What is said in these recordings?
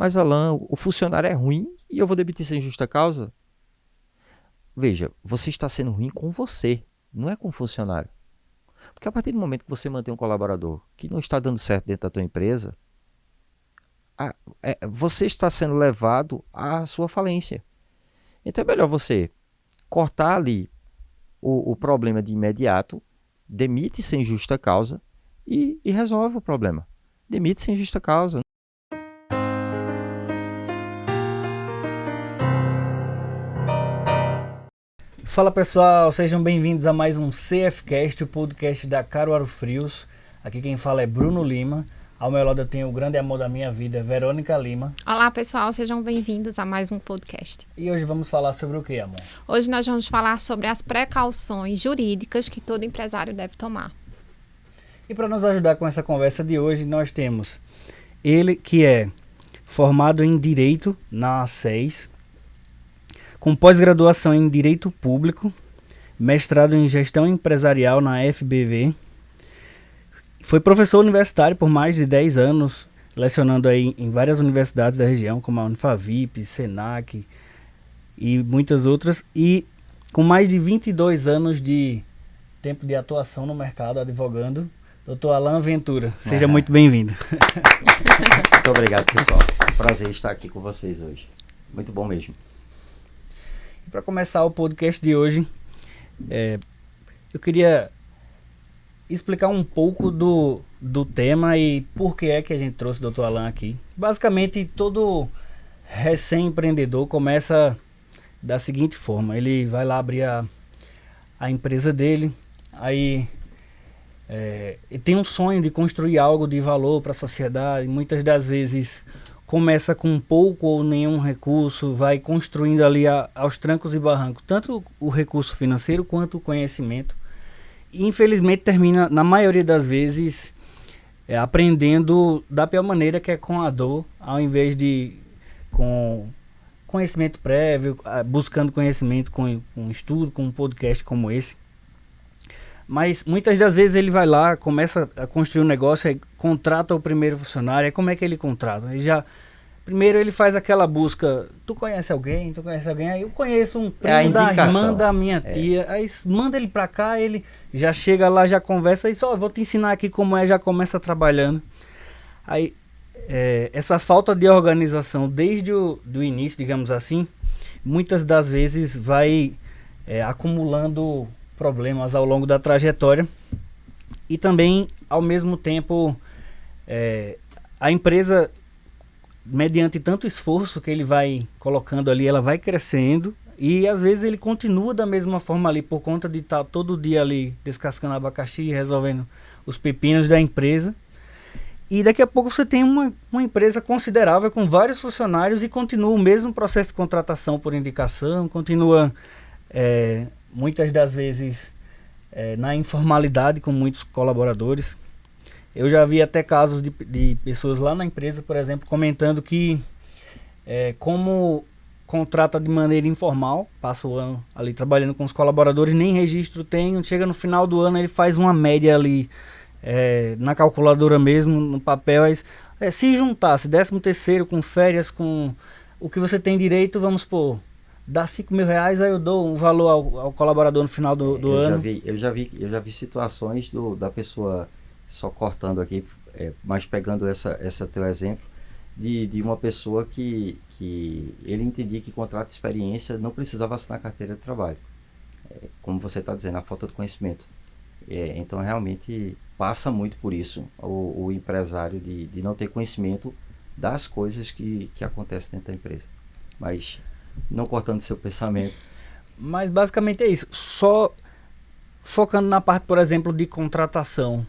Mas, Alan, o funcionário é ruim e eu vou demitir sem justa causa? Veja, você está sendo ruim com você, não é com o funcionário. Porque a partir do momento que você mantém um colaborador que não está dando certo dentro da tua empresa, você está sendo levado à sua falência. Então é melhor você cortar ali o problema de imediato, demite sem justa causa e resolve o problema. Demite sem justa causa. Fala pessoal, sejam bem-vindos a mais um CFcast, o podcast da Caruaru Frios. Aqui quem fala é Bruno Lima. Ao meu lado eu tenho o grande amor da minha vida, Verônica Lima. Olá pessoal, sejam bem-vindos a mais um podcast. E hoje vamos falar sobre o que, amor? Hoje nós vamos falar sobre as precauções jurídicas que todo empresário deve tomar. E para nos ajudar com essa conversa de hoje, nós temos ele que é formado em Direito na A6, com pós-graduação em Direito Público, mestrado em Gestão Empresarial na FBV. Foi professor universitário por mais de 10 anos, lecionando aí em várias universidades da região, como a Unifavip, Senac e muitas outras. E com mais de 22 anos de tempo de atuação no mercado, advogando, Dr. Alan Ventura. Seja muito bem-vindo. Muito obrigado, pessoal. Prazer estar aqui com vocês hoje. Muito bom mesmo. Para começar o podcast de hoje, eu queria explicar um pouco do tema e por que é que a gente trouxe o Dr. Alan aqui. Basicamente, todo recém-empreendedor começa da seguinte forma: ele vai lá abrir a empresa dele, aí ele tem um sonho de construir algo de valor para a sociedade. Muitas das vezes começa com pouco ou nenhum recurso, vai construindo ali aos trancos e barrancos, tanto o recurso financeiro quanto o conhecimento. E infelizmente termina, na maioria das vezes, aprendendo da pior maneira, que é com a dor, ao invés de com conhecimento prévio, buscando conhecimento com um estudo, com um podcast como esse. Mas muitas das vezes ele vai lá, começa a construir um negócio, aí contrata o primeiro funcionário. Aí como é que ele contrata? Primeiro ele faz aquela busca: tu conhece alguém? Tu conhece alguém? Aí eu conheço um primo da irmã da minha tia. Aí manda ele pra cá, ele já chega lá, já conversa, e só vou te ensinar aqui como já começa trabalhando. Aí essa falta de organização desde do início, digamos assim, muitas das vezes vai acumulando problemas ao longo da trajetória. E também, ao mesmo tempo, a empresa, mediante tanto esforço que ele vai colocando ali, ela vai crescendo, e às vezes ele continua da mesma forma ali, por conta de estar todo dia ali descascando abacaxi, resolvendo os pepinos da empresa. E daqui a pouco você tem uma empresa considerável com vários funcionários e continua o mesmo processo de contratação por indicação, continua muitas das vezes na informalidade com muitos colaboradores. Eu já vi até casos de pessoas lá na empresa, por exemplo, comentando que como contrata de maneira informal, passa o ano ali trabalhando com os colaboradores, nem registro tem, chega no final do ano ele faz uma média ali na calculadora mesmo, no papel. Se juntasse 13º com férias, com o que você tem direito, vamos supor, dá R$5.000, aí eu dou um valor ao colaborador no final do ano. Eu já vi situações da pessoa, só cortando aqui, mas pegando essa teu exemplo, de uma pessoa que ele entendia que contrato de experiência não precisava assinar carteira de trabalho. Como você está dizendo, a falta de conhecimento. Então, realmente, passa muito por isso o empresário de não ter conhecimento das coisas que acontecem dentro da empresa. Mas, não cortando seu pensamento. Mas, basicamente, é isso. Só focando na parte, por exemplo, de contratação.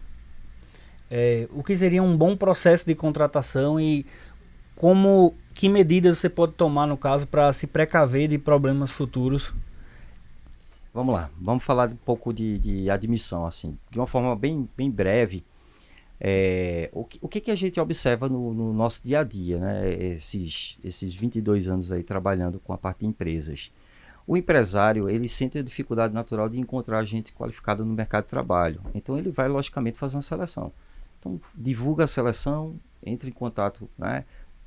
O que seria um bom processo de contratação e que medidas você pode tomar, no caso, para se precaver de problemas futuros? Vamos lá, vamos falar um pouco de admissão, assim, de uma forma bem breve. O que a gente observa no nosso dia a dia, né? Esses 22 anos aí trabalhando com a parte de empresas. O empresário, ele sente a dificuldade natural de encontrar gente qualificada no mercado de trabalho. Então, ele vai, logicamente, fazer uma seleção. Então, divulga a seleção, entra em contato, né,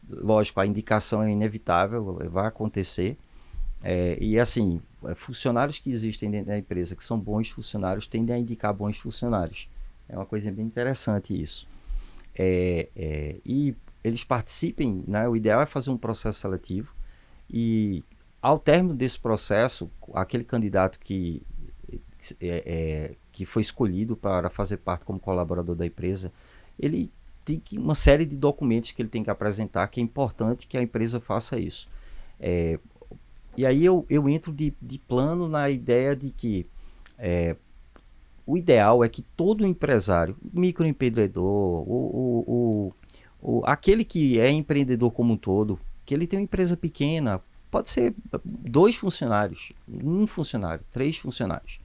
lógico, a indicação é inevitável, vai acontecer. E assim, funcionários que existem dentro da empresa, que são bons funcionários, tendem a indicar bons funcionários. É uma coisa bem interessante isso. E eles participem, né? O ideal é fazer um processo seletivo e, ao término desse processo, aquele candidato que foi escolhido para fazer parte como colaborador da empresa, ele tem uma série de documentos que ele tem que apresentar, que é importante que a empresa faça isso. E aí eu entro de plano na ideia de que o ideal é que todo empresário, microempreendedor, aquele que é empreendedor como um todo, que ele tem uma empresa pequena, pode ser 2 funcionários, 1 funcionário, 3 funcionários,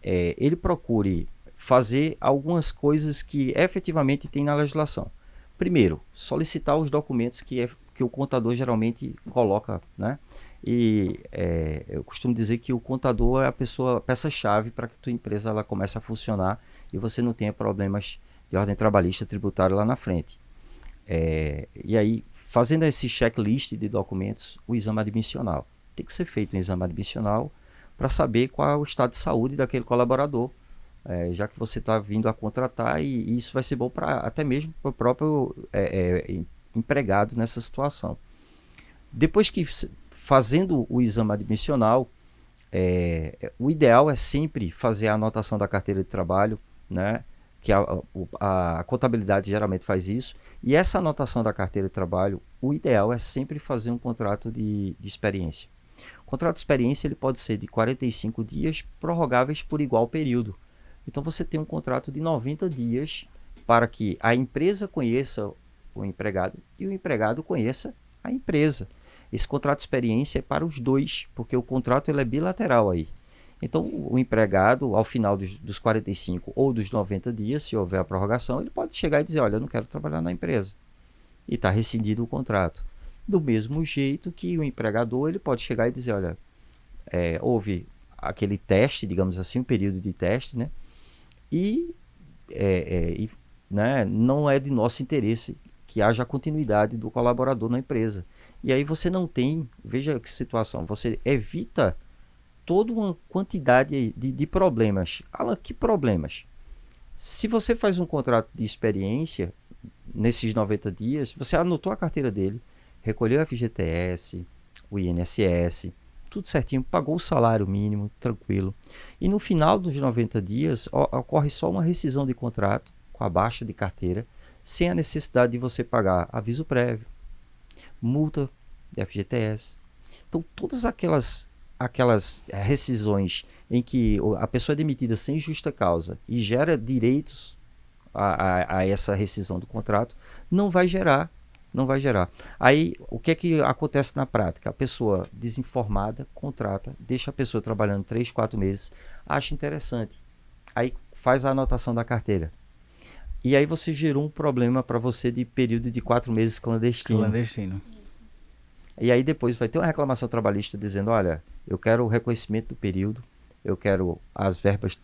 ele procure fazer algumas coisas que efetivamente tem na legislação. Primeiro, solicitar os documentos que o contador geralmente coloca, né? E eu costumo dizer que o contador é a peça-chave para que a tua empresa ela comece a funcionar e você não tenha problemas de ordem trabalhista tributária lá na frente. E aí, fazendo esse checklist de documentos, o exame admissional. Tem que ser feito um exame admissional para saber qual é o estado de saúde daquele colaborador, já que você está vindo a contratar, e isso vai ser bom até mesmo para o próprio empregado nessa situação. Depois que fazendo o exame admissional, o ideal é sempre fazer a anotação da carteira de trabalho, né? Que a contabilidade geralmente faz isso, e essa anotação da carteira de trabalho, o ideal é sempre fazer um contrato de experiência. O contrato de experiência ele pode ser de 45 dias, prorrogáveis por igual período. Então você tem um contrato de 90 dias para que a empresa conheça o empregado e o empregado conheça a empresa. Esse contrato de experiência é para os dois, porque o contrato ele é bilateral aí. Então, o empregado, ao final dos 45 ou dos 90 dias, se houver a prorrogação, ele pode chegar e dizer, olha, eu não quero trabalhar na empresa. E está rescindido o contrato. Do mesmo jeito que o empregador, ele pode chegar e dizer, olha, houve aquele teste, digamos assim, um período de teste, né? Né, não é de nosso interesse que haja continuidade do colaborador na empresa. E aí você não tem, veja que situação, você evita toda uma quantidade de problemas. Alan, que problemas? Se você faz um contrato de experiência, nesses 90 dias, você anotou a carteira dele, recolheu o FGTS, o INSS, tudo certinho, pagou o salário mínimo, tranquilo. E no final dos 90 dias, ocorre só uma rescisão de contrato, com a baixa de carteira, sem a necessidade de você pagar aviso prévio, multa de FGTS. Então, todas aquelas rescisões em que a pessoa é demitida sem justa causa e gera direitos a essa rescisão do contrato, não vai gerar. Aí, o que é que acontece na prática? A pessoa desinformada contrata, deixa a pessoa trabalhando 3, 4 meses, acha interessante. Aí faz a anotação da carteira. E aí você gerou um problema para você de período de 4 meses clandestino. E aí depois vai ter uma reclamação trabalhista dizendo, olha, eu quero o reconhecimento do período, eu quero as verbas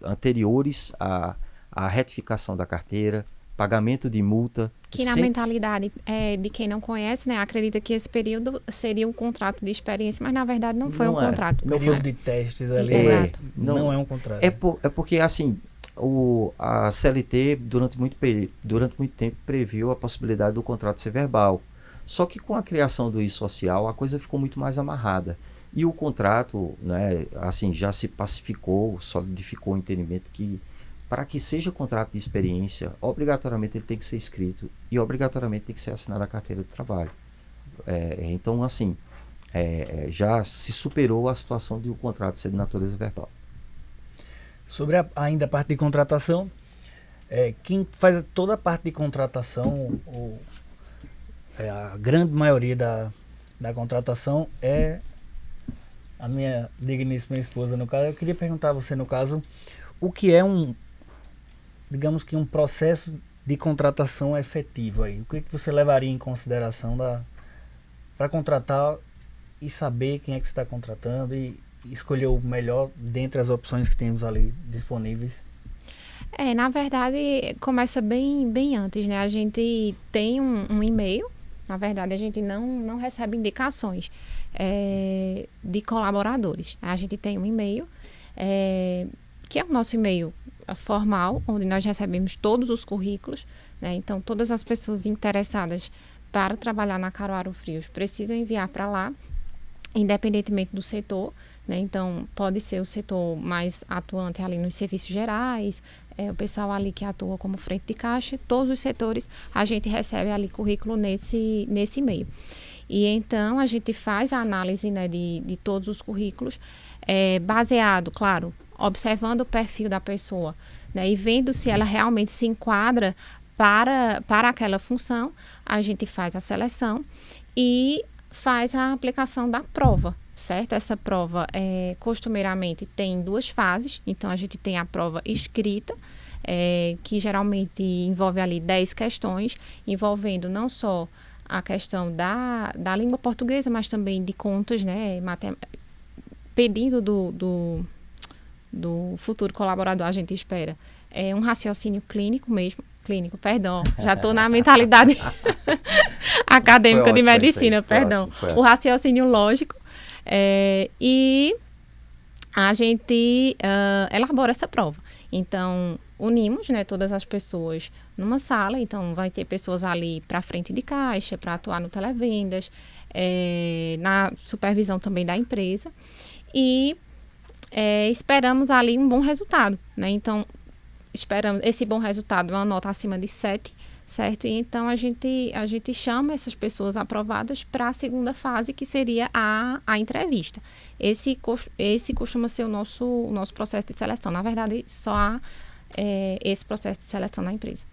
anteriores à retificação da carteira, pagamento de multa. Que na mentalidade de quem não conhece, né, acredita que esse período seria um contrato de experiência, mas na verdade não foi um contrato. O período de testes ali não é um contrato. É porque assim, a CLT durante muito tempo previu a possibilidade do contrato ser verbal. Só que com a criação do e-social, a coisa ficou muito mais amarrada. E o contrato, né, assim, já se pacificou, solidificou o entendimento que, para que seja contrato de experiência, obrigatoriamente ele tem que ser escrito e obrigatoriamente tem que ser assinado a carteira de trabalho. Então, assim, já se superou a situação de o contrato ser de natureza verbal. Sobre ainda a parte de contratação, quem faz toda a parte de contratação, a grande maioria da contratação é a minha digníssima esposa, no caso. Eu queria perguntar a você, no caso, o que é digamos que um processo de contratação efetivo aí? O que você levaria em consideração para contratar e saber quem é que você está contratando e escolher o melhor dentre as opções que temos ali disponíveis? Na verdade, começa bem antes, né? A gente tem um e-mail, Na verdade, a gente não recebe indicações de colaboradores. A gente tem um e-mail, que é o nosso e-mail formal, onde nós recebemos todos os currículos, né? Então, todas as pessoas interessadas para trabalhar na Caruaru Frios precisam enviar para lá, independentemente do setor, né? Então, pode ser o setor mais atuante ali nos serviços gerais, o pessoal ali que atua como frente de caixa, todos os setores, a gente recebe ali currículo nesse e-mail. E então, a gente faz a análise, né, de todos os currículos, baseado, claro, observando o perfil da pessoa, né, e vendo se ela realmente se enquadra para aquela função, a gente faz a seleção e faz a aplicação da prova, certo? Essa prova, costumeiramente, tem 2 fases. Então, a gente tem a prova escrita, que geralmente envolve ali 10 questões, envolvendo não só a questão da língua portuguesa, mas também de contas, né? Pedindo do futuro colaborador, a gente espera um raciocínio clínico mesmo. Clínico, perdão, já estou na mentalidade acadêmica de medicina, perdão. O raciocínio lógico. E a gente elabora essa prova. Então, unimos, né, todas as pessoas numa sala. Então, vai ter pessoas ali para frente de caixa, para atuar no televendas, na supervisão também da empresa. E esperamos ali um bom resultado, né? Então, esperamos esse bom resultado, uma nota acima de 7, certo? E então a gente chama essas pessoas aprovadas para a segunda fase, que seria a entrevista. Esse costuma ser o nosso processo de seleção. Na verdade, só há esse processo de seleção na empresa.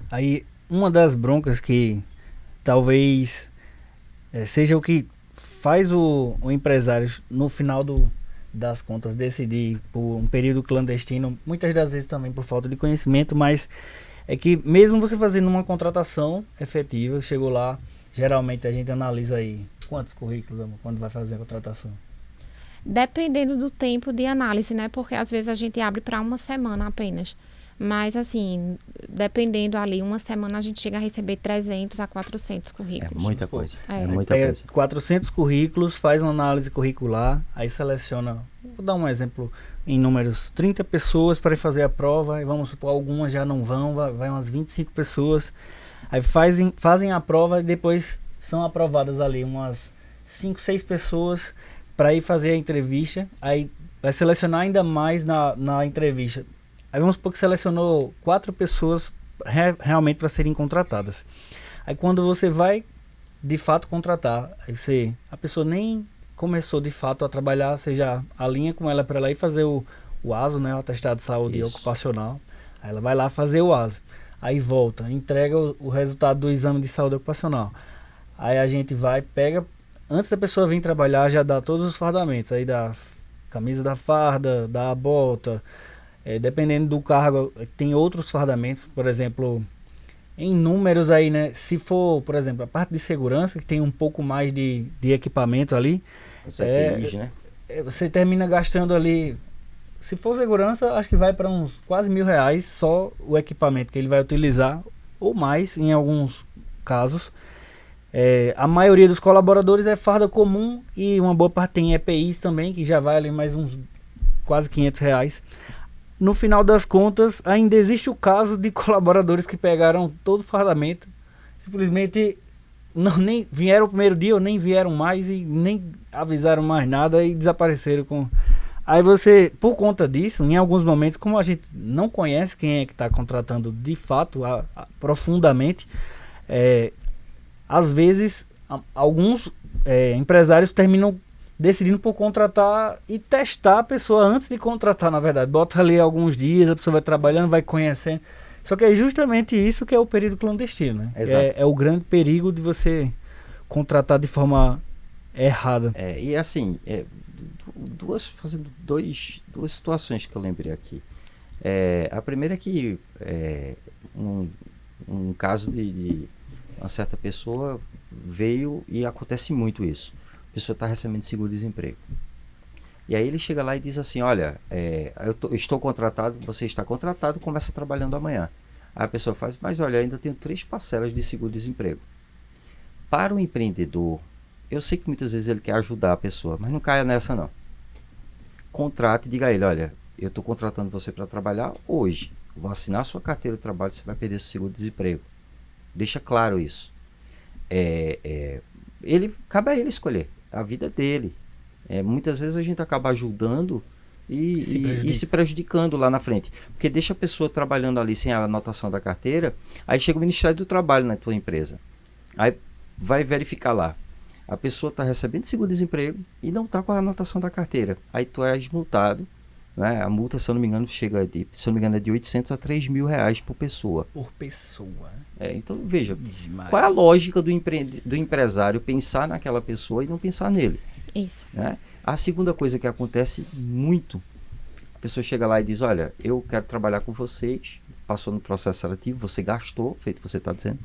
Aí, uma das broncas que talvez seja o que faz o empresário, no final das contas, decidir por um período clandestino, muitas das vezes também por falta de conhecimento, mas é que mesmo você fazendo uma contratação efetiva, chegou lá, geralmente a gente analisa aí quantos currículos, quando vai fazer a contratação. Dependendo do tempo de análise, né? Porque às vezes a gente abre para uma semana apenas. Mas, assim, dependendo ali, uma semana a gente chega a receber 300 a 400 currículos. É muita coisa. É muita coisa. 400 currículos, faz uma análise curricular, aí seleciona, vou dar um exemplo em números, 30 pessoas para fazer a prova, e vamos supor, algumas já não vão, vai umas 25 pessoas. Aí fazem a prova e depois são aprovadas ali umas 5, 6 pessoas para ir fazer a entrevista. Aí vai selecionar ainda mais na entrevista. Aí vamos supor que selecionou 4 pessoas realmente para serem contratadas. Aí quando você vai de fato contratar, aí a pessoa nem começou de fato a trabalhar, você já alinha com ela para ela ir fazer o ASO, né, o atestado de saúde ocupacional. Aí ela vai lá fazer o ASO. Aí volta, entrega o resultado do exame de saúde ocupacional. Aí a gente pega, antes da pessoa vir trabalhar, já dá todos os fardamentos. Aí dá camisa da farda, dá a bota. Dependendo do cargo, tem outros fardamentos, por exemplo, em números aí, né? Se for, por exemplo, a parte de segurança, que tem um pouco mais de equipamento ali, os EPIs, né? Você termina gastando ali, se for segurança, acho que vai para uns quase R$1.000 só o equipamento que ele vai utilizar, ou mais em alguns casos. A maioria dos colaboradores é farda comum e uma boa parte tem EPIs também, que já vai ali mais uns quase R$500. No final das contas, ainda existe o caso de colaboradores que pegaram todo o fardamento, simplesmente nem vieram o primeiro dia ou nem vieram mais e nem avisaram mais nada e desapareceram com... Aí você, por conta disso, em alguns momentos, como a gente não conhece quem é que está contratando de fato, profundamente, às vezes alguns empresários terminam decidindo por contratar e testar a pessoa antes de contratar, na verdade. Bota ali alguns dias, a pessoa vai trabalhando, vai conhecendo. Só que é justamente isso que é o período clandestino, né? É o grande perigo de você contratar de forma errada. E assim, fazendo duas situações que eu lembrei aqui. A primeira é que um caso de uma certa pessoa veio, e acontece muito isso. A pessoa está recebendo seguro-desemprego. E aí ele chega lá e diz assim, olha, eu estou contratado, você está contratado, começa trabalhando amanhã. Aí a pessoa faz, mas olha, ainda tenho 3 parcelas de seguro-desemprego. Para o empreendedor, eu sei que muitas vezes ele quer ajudar a pessoa, mas não caia nessa não. Contrate e diga a ele, olha, eu estou contratando você para trabalhar hoje. Vou assinar sua carteira de trabalho, você vai perder seu seguro-desemprego. Deixa claro isso. Cabe a ele escolher a vida dele. Muitas vezes a gente acaba ajudando e se prejudicando lá na frente. Porque deixa a pessoa trabalhando ali sem a anotação da carteira, aí chega o Ministério do Trabalho na tua empresa. Aí vai verificar lá. A pessoa está recebendo seguro-desemprego e não está com a anotação da carteira. Aí tu és multado, né? A multa, se eu não me engano, é de 800 a 3 mil reais por pessoa. Por pessoa. Então, veja, qual é a lógica do empresário pensar naquela pessoa e não pensar nele? Isso. Né? A segunda coisa que acontece muito, a pessoa chega lá e diz, olha, eu quero trabalhar com vocês, passou no processo seletivo, você gastou, feito você está dizendo,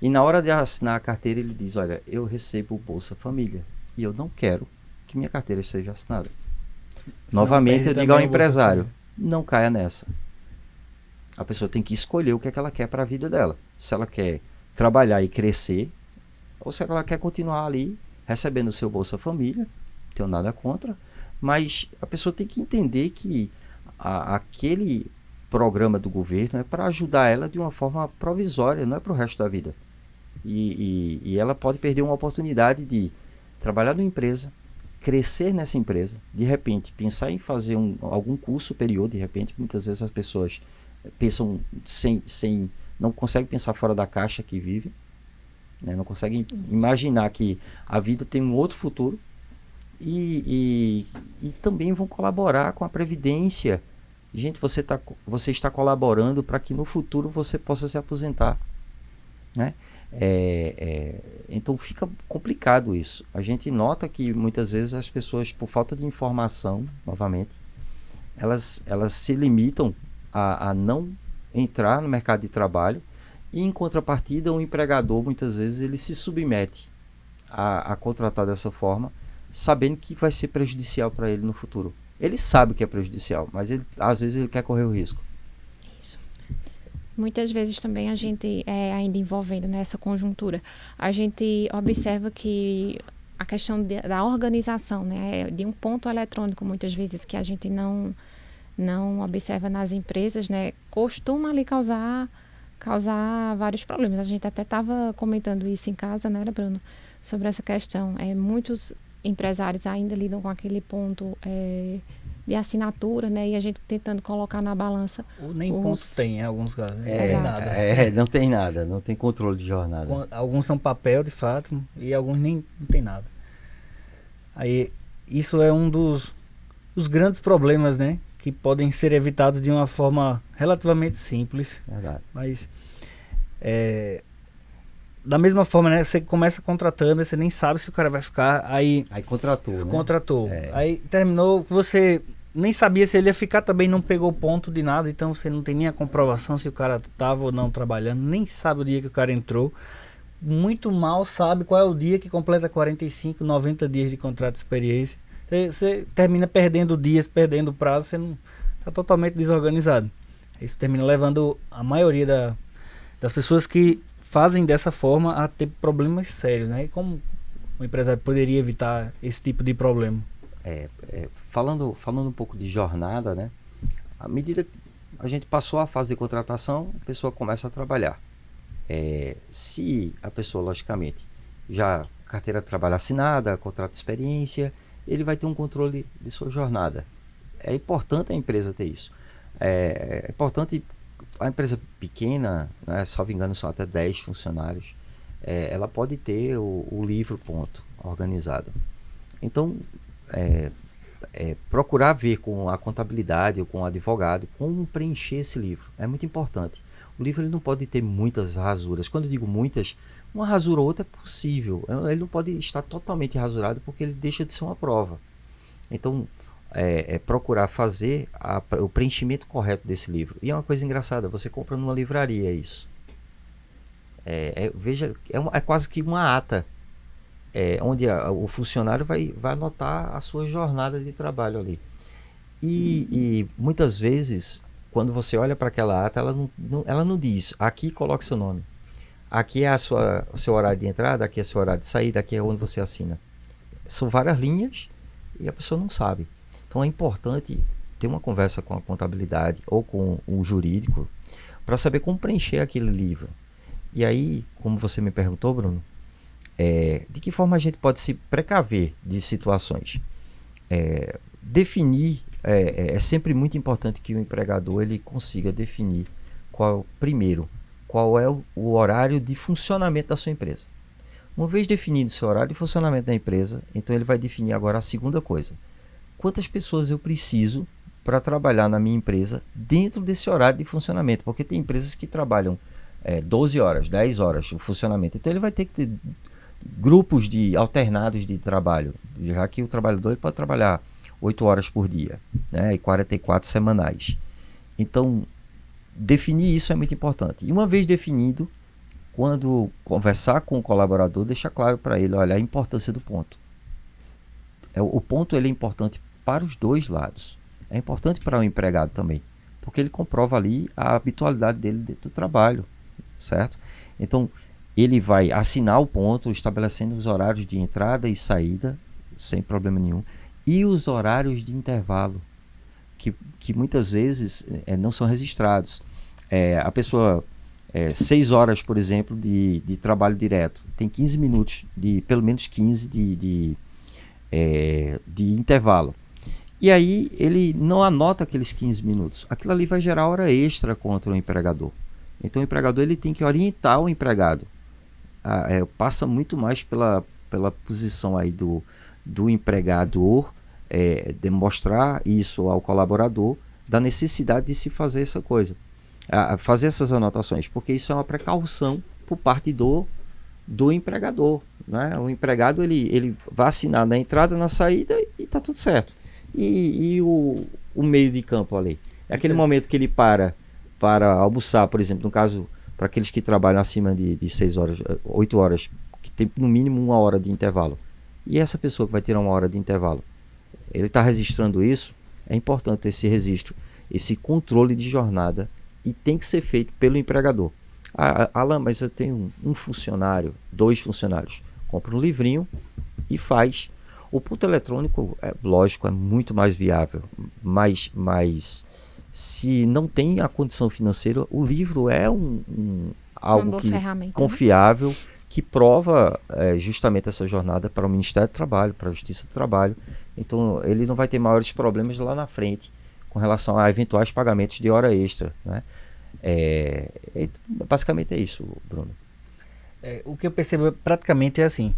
e na hora de assinar a carteira ele diz, olha, eu recebo o Bolsa Família e eu não quero que minha carteira seja assinada. Novamente eu digo ao empresário, não caia nessa. A pessoa tem que escolher o que é que ela quer para a vida dela. Se ela quer trabalhar e crescer, ou se ela quer continuar ali recebendo o seu Bolsa Família, não tenho nada contra, mas a pessoa tem que entender que aquele programa do governo é para ajudar ela de uma forma provisória, não é para o resto da vida. E ela pode perder uma oportunidade de trabalhar numa empresa, crescer nessa empresa, de repente pensar em fazer algum curso superior, de repente muitas vezes as pessoas pensam não conseguem pensar fora da caixa que vivem, né? Não conseguem imaginar que a vida tem um outro futuro e também vão colaborar com a Previdência. Gente, você está colaborando para que no futuro você possa se aposentar, né? Então fica complicado isso. A gente nota que muitas vezes as pessoas, por falta de informação, novamente, elas se limitam a não entrar no mercado de trabalho e, em contrapartida, o empregador muitas vezes ele se submete a contratar dessa forma, sabendo que vai ser prejudicial para ele no futuro. Ele sabe que é prejudicial, mas às vezes ele quer correr o risco. Muitas vezes também a gente, ainda envolvendo nessa conjuntura, a gente observa que a questão da organização, né, de um ponto eletrônico, muitas vezes, que a gente não observa nas empresas, né, costuma ali causar vários problemas. A gente até estava comentando isso em casa, né, Bruno, sobre essa questão. Muitos empresários ainda lidam com aquele ponto de assinatura, né? E a gente tentando colocar na balança. Ou nem ponto tem, em alguns casos. Não tem nada, não tem controle de jornada. Alguns são papel, de fato, e alguns nem não tem nada. Aí, isso é um dos grandes problemas, né? Que podem ser evitados de uma forma relativamente simples. Verdade. Mas, da mesma forma, né? Você começa contratando, você nem sabe se o cara vai ficar. Aí contratou, né? Contratou. Aí terminou, você nem sabia se ele ia ficar, também não pegou ponto de nada, então você não tem nem a comprovação se o cara estava ou não trabalhando, nem sabe o dia que o cara entrou. Muito mal sabe qual é o dia que completa 45, 90 dias de contrato de experiência. Você termina perdendo dias, perdendo prazo, você não está totalmente desorganizado. Isso termina levando a maioria das pessoas que fazem dessa forma a ter problemas sérios, né? E como o empresário poderia evitar esse tipo de problema? Falando um pouco de jornada, né? À medida que a gente passou a fase de contratação, a pessoa começa a trabalhar. Se a pessoa, logicamente, já carteira de trabalho assinada, contrato de experiência, ele vai ter um controle de sua jornada. É importante a empresa ter isso. É importante a empresa pequena, né, salvo engano, são até 10 funcionários, ela pode ter o livro ponto organizado. Então, procurar ver com a contabilidade ou com o advogado como preencher esse livro. É muito importante. O livro ele não pode ter muitas rasuras. Quando eu digo muitas, uma rasura ou outra é possível. Ele não pode estar totalmente rasurado porque ele deixa de ser uma prova. Então, procurar fazer o preenchimento correto desse livro. E é uma coisa engraçada, você compra numa livraria isso. Veja, é quase que uma ata, onde o funcionário vai anotar a sua jornada de trabalho ali. E muitas vezes, quando você olha para aquela ata, ela não diz, aqui coloque seu nome, aqui é o seu horário de entrada, aqui é o seu horário de saída, aqui é onde você assina. São várias linhas e a pessoa não sabe. Então é importante ter uma conversa com a contabilidade ou com o jurídico para saber como preencher aquele livro. E aí, como você me perguntou, Bruno, de que forma a gente pode se precaver de situações? Definir, é sempre muito importante que o empregador ele consiga definir qual é o horário de funcionamento da sua empresa. Uma vez definido o seu horário de funcionamento da empresa, então ele vai definir agora a segunda coisa. Quantas pessoas eu preciso para trabalhar na minha empresa dentro desse horário de funcionamento? Porque tem empresas que trabalham 12 horas, 10 horas de funcionamento. Então ele vai ter que ter grupos alternados de trabalho, já que o trabalhador ele pode trabalhar 8 horas por dia, né, e 44 semanais. Então, definir isso é muito importante. E uma vez definido, quando conversar com o colaborador, deixar claro para ele, olha, a importância do ponto. O ponto ele é importante para os dois lados. É importante para o empregado também, porque ele comprova ali a habitualidade dele dentro do trabalho, certo? Então, ele vai assinar o ponto, estabelecendo os horários de entrada e saída, sem problema nenhum, e os horários de intervalo, que muitas vezes não são registrados. A pessoa, 6 horas, por exemplo, de trabalho direto, tem 15 minutos, pelo menos 15 de intervalo. E aí ele não anota aqueles 15 minutos. Aquilo ali vai gerar hora extra contra o empregador. Então o empregador ele tem que orientar o empregado. Passa muito mais pela posição aí do empregador, demonstrar isso ao colaborador, da necessidade de se fazer essa coisa. Fazer essas anotações, porque isso é uma precaução por parte do empregador, né? O empregado ele vai assinar na entrada, na saída e está tudo certo. E o meio de campo ali? É aquele momento que ele para almoçar, por exemplo, no caso, para aqueles que trabalham acima de 6 horas, 8 horas, que tem no mínimo 1 hora de intervalo. E essa pessoa que vai tirar 1 hora de intervalo, ele está registrando isso? É importante esse registro, esse controle de jornada, e tem que ser feito pelo empregador. Alan, mas eu tenho um funcionário, 2 funcionários. Compra um livrinho e faz. O ponto eletrônico, lógico, é muito mais viável, mas se não tem a condição financeira, o livro é algo confiável, que prova justamente essa jornada para o Ministério do Trabalho, para a Justiça do Trabalho. Então ele não vai ter maiores problemas lá na frente com relação a eventuais pagamentos de hora extra, né? Basicamente é isso, Bruno. O que eu percebo praticamente é assim,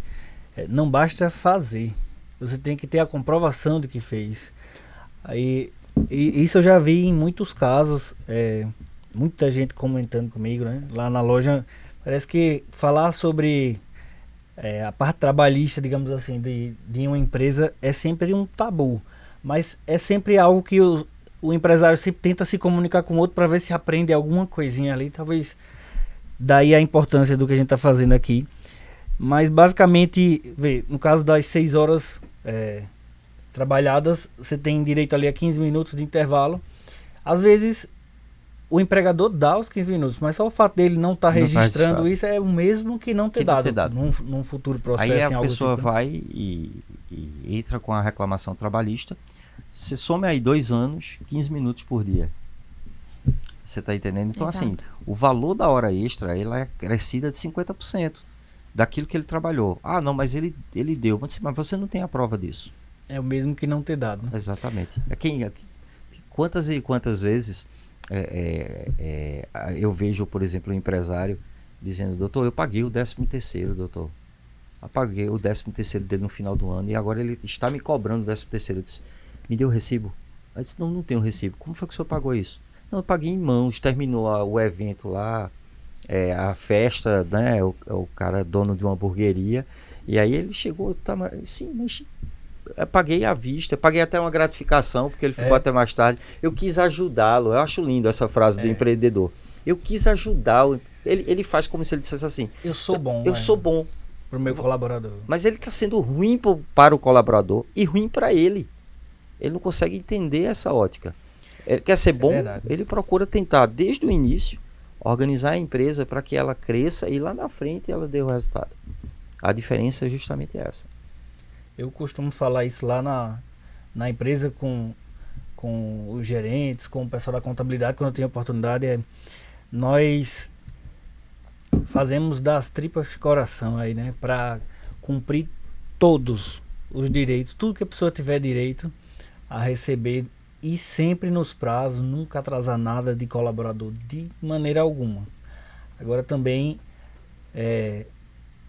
não basta fazer, você tem que ter a comprovação de que fez. Aí, e isso eu já vi em muitos casos, muita gente comentando comigo, né? Lá na loja, parece que falar sobre a parte trabalhista, digamos assim, de uma empresa é sempre um tabu, mas é sempre algo que o empresário sempre tenta se comunicar com o outro para ver se aprende alguma coisinha ali, talvez daí a importância do que a gente está fazendo aqui. Mas basicamente, no caso das 6 horas trabalhadas, você tem direito ali a 15 minutos de intervalo. Às vezes o empregador dá os 15 minutos, mas só o fato dele não estar registrando isso é o mesmo que não ter dado. Num futuro processo. Aí a pessoa vai e entra com a reclamação trabalhista. Você soma aí 2 anos, 15 minutos por dia. Você está entendendo? Então, assim, o valor da hora extra, ela é crescida de 50% daquilo que ele trabalhou. Não, mas ele deu. Mas você não tem a prova disso. É o mesmo que não ter dado. Né? Exatamente. Quantas e quantas vezes eu vejo, por exemplo, um empresário dizendo, doutor, eu paguei o 13º, doutor. Eu paguei o 13º dele no final do ano e agora ele está me cobrando o 13º. Eu disse, me deu o recibo? Eu disse, não tenho recibo. Como foi que o senhor pagou isso? Não, eu paguei em mãos, terminou o evento lá, a festa, né? O cara dono de uma hamburgueria. E aí ele chegou, sim, mas eu paguei à vista, paguei até uma gratificação, porque ele ficou até mais tarde. Eu quis ajudá-lo. Eu acho lindo essa frase do empreendedor. Eu quis ajudá-lo. Ele faz como se ele dissesse assim, eu sou bom. Eu sou bom. Para o meu colaborador. Mas ele está sendo ruim para o colaborador e ruim para ele. Ele não consegue entender essa ótica. Ele quer ser bom, ele procura tentar desde o início organizar a empresa para que ela cresça e lá na frente ela dê o resultado. A diferença é justamente essa. Eu costumo falar isso lá na empresa com os gerentes, com o pessoal da contabilidade, quando eu tenho oportunidade, nós fazemos das tripas de coração aí, né, para cumprir todos os direitos, tudo que a pessoa tiver direito a receber e sempre nos prazos, nunca atrasar nada de colaborador de maneira alguma. Agora também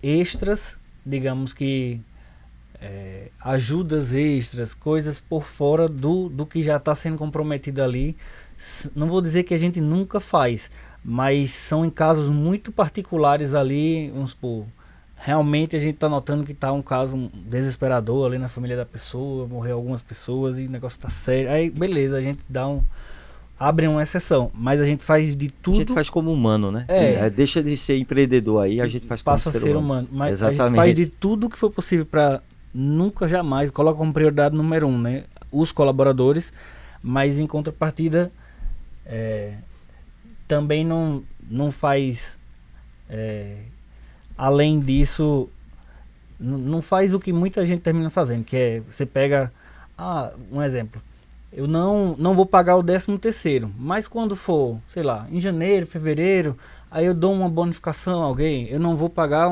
extras, digamos que ajudas extras, coisas por fora do que já está sendo comprometido ali. Não vou dizer que a gente nunca faz, mas são em casos muito particulares ali, vamos supor, realmente a gente está notando que está um caso desesperador ali na família da pessoa, morreu algumas pessoas e o negócio está sério. Aí beleza, a gente abre uma exceção, mas a gente faz de tudo. A gente faz como humano, né? Deixa de ser empreendedor aí, a gente faz como passa a ser humano. Mas exatamente. A gente faz de tudo que for possível para nunca jamais, coloca como prioridade número 1, né, os colaboradores, mas em contrapartida também não faz além disso, não faz o que muita gente termina fazendo, que é você pega um exemplo, eu não vou pagar o 13º, mas quando for, sei lá, em janeiro, fevereiro, aí eu dou uma bonificação a alguém, eu não vou pagar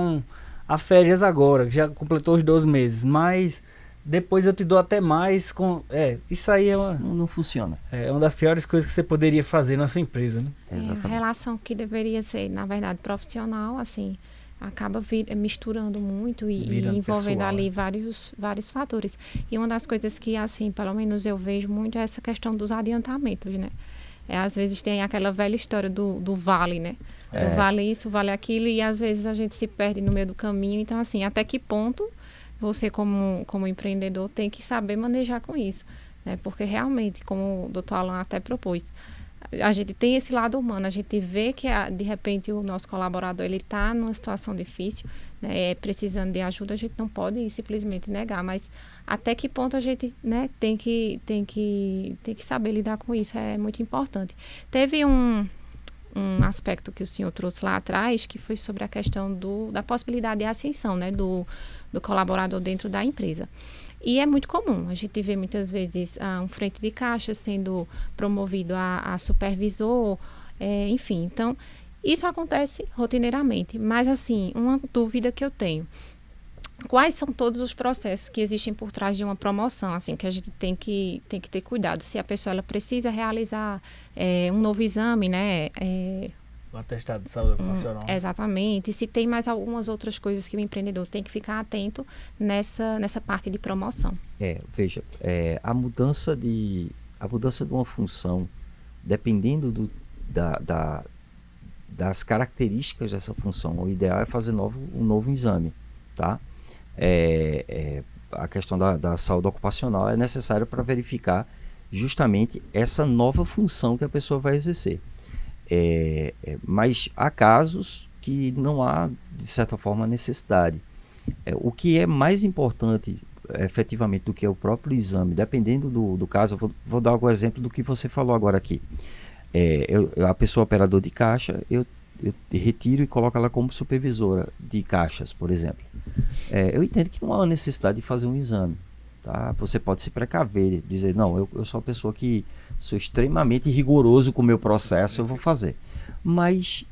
a férias agora, que já completou os 12 meses, mas depois eu te dou até mais. Isso aí não funciona. É uma das piores coisas que você poderia fazer na sua empresa, né? A relação que deveria ser, na verdade, profissional, assim, acaba misturando muito e envolvendo pessoal, ali vários fatores. E uma das coisas que, assim, pelo menos eu vejo muito é essa questão dos adiantamentos, né? Às vezes tem aquela velha história do vale, né? Do vale isso, vale aquilo, e às vezes a gente se perde no meio do caminho. Então, assim, até que ponto você, como empreendedor, tem que saber manejar com isso, né? Porque realmente, como o Dr. Alan até propôs, a gente tem esse lado humano, a gente vê que de repente o nosso colaborador ele está numa situação difícil, né, precisando de ajuda, a gente não pode simplesmente negar, mas até que ponto a gente, né, tem que saber lidar com isso, é muito importante. Teve um aspecto que o senhor trouxe lá atrás, que foi sobre a questão da possibilidade de ascensão, né, do colaborador dentro da empresa. E é muito comum, a gente vê muitas vezes um frente de caixa sendo promovido a supervisor, enfim. Então, isso acontece rotineiramente. Mas, assim, uma dúvida que eu tenho. Quais são todos os processos que existem por trás de uma promoção, assim, que a gente tem que ter cuidado? Se a pessoa ela precisa realizar um novo exame, né? O atestado de saúde ocupacional. Exatamente. E se tem mais algumas outras coisas que o empreendedor tem que ficar atento nessa parte de promoção. Veja, a mudança de uma função, dependendo das características dessa função, o ideal é fazer um novo exame, tá? A questão da saúde ocupacional é necessária para verificar justamente essa nova função que a pessoa vai exercer. Mas há casos que não há, de certa forma, necessidade. O que é mais importante, efetivamente, do que o próprio exame, dependendo do caso, eu vou dar algum exemplo do que você falou agora aqui. A pessoa operador de caixa, eu retiro e coloco ela como supervisora de caixas, por exemplo. Eu entendo que não há necessidade de fazer um exame. Tá? Você pode se precaver, dizer, não, eu sou uma pessoa que sou extremamente rigoroso com o meu processo, eu vou fazer. Mas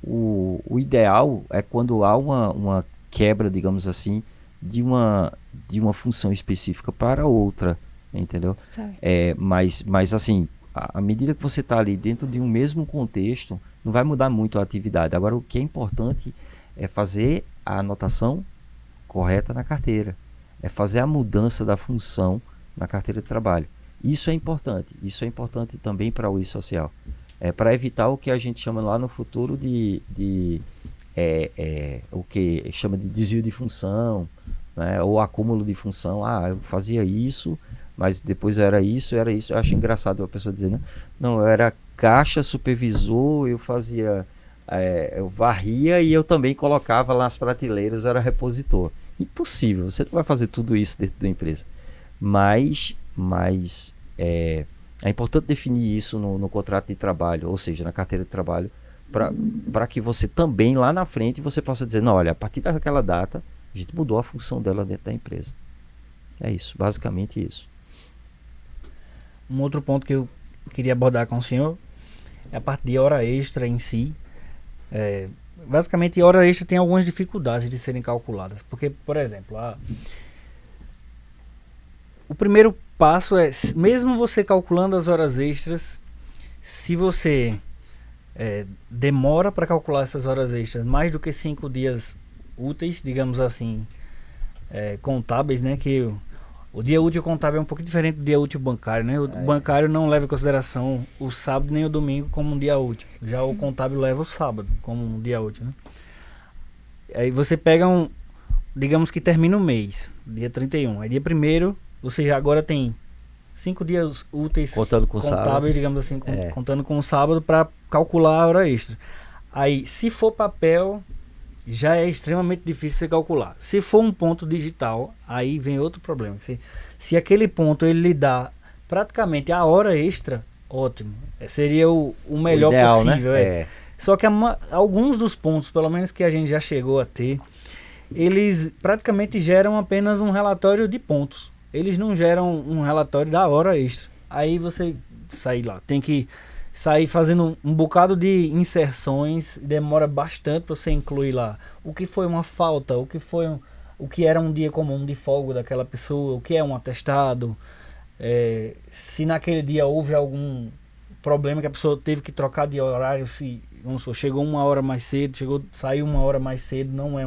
o ideal é quando há uma quebra, digamos assim, de uma função específica para outra, entendeu? Certo. Mas assim, à medida que você está ali dentro de um mesmo contexto, não vai mudar muito a atividade. Agora, o que é importante é fazer a anotação correta na carteira, é fazer a mudança da função na carteira de trabalho. Isso é importante também para o e-social, para evitar o que a gente chama lá no futuro de o que chama de desvio de função, né, ou acúmulo de função. Eu fazia isso, mas depois era isso. Eu acho engraçado a pessoa dizer, né? Não, eu era caixa supervisor, eu fazia, eu varria e eu também colocava lá as prateleiras, eu era repositor. Impossível, você não vai fazer tudo isso dentro da empresa. Mas É importante definir isso no contrato de trabalho, ou seja, na carteira de trabalho, para que você também lá na frente você possa dizer, não, olha, a partir daquela data a gente mudou a função dela dentro da empresa. É isso, basicamente isso. Um outro ponto que eu queria abordar com o senhor é a parte de hora extra em si. Basicamente, hora extra tem algumas dificuldades de serem calculadas. Porque, por exemplo, o primeiro passo é, mesmo você calculando as horas extras, se você demora para calcular essas horas extras mais do que 5 dias úteis, digamos assim, contábeis, né? Que o dia útil contábil é um pouco diferente do dia útil bancário, né? O bancário não leva em consideração o sábado nem o domingo como um dia útil. Já o contábil leva o sábado como um dia útil, né? Aí você pega digamos que termina o mês, dia 31. Aí dia 1º, você já agora tem 5 dias úteis contando com contábeis, sábado. digamos assim, contando com o sábado para calcular a hora extra. Aí, se for papel, já é extremamente difícil você calcular. Se for um ponto digital, aí vem outro problema. Se aquele ponto ele lhe dá praticamente a hora extra, ótimo. Seria o melhor ideal, possível. Né? Só que alguns dos pontos, pelo menos que a gente já chegou a ter, eles praticamente geram apenas um relatório de pontos. Eles não geram um relatório da hora extra. Aí você tem que sair fazendo um bocado de inserções, demora bastante para você incluir lá o que foi uma falta, o que era um dia comum de folga daquela pessoa, o que é um atestado, se naquele dia houve algum problema que a pessoa teve que trocar de horário, se vamos supor, chegou 1 hora mais cedo, saiu 1 hora mais cedo, não é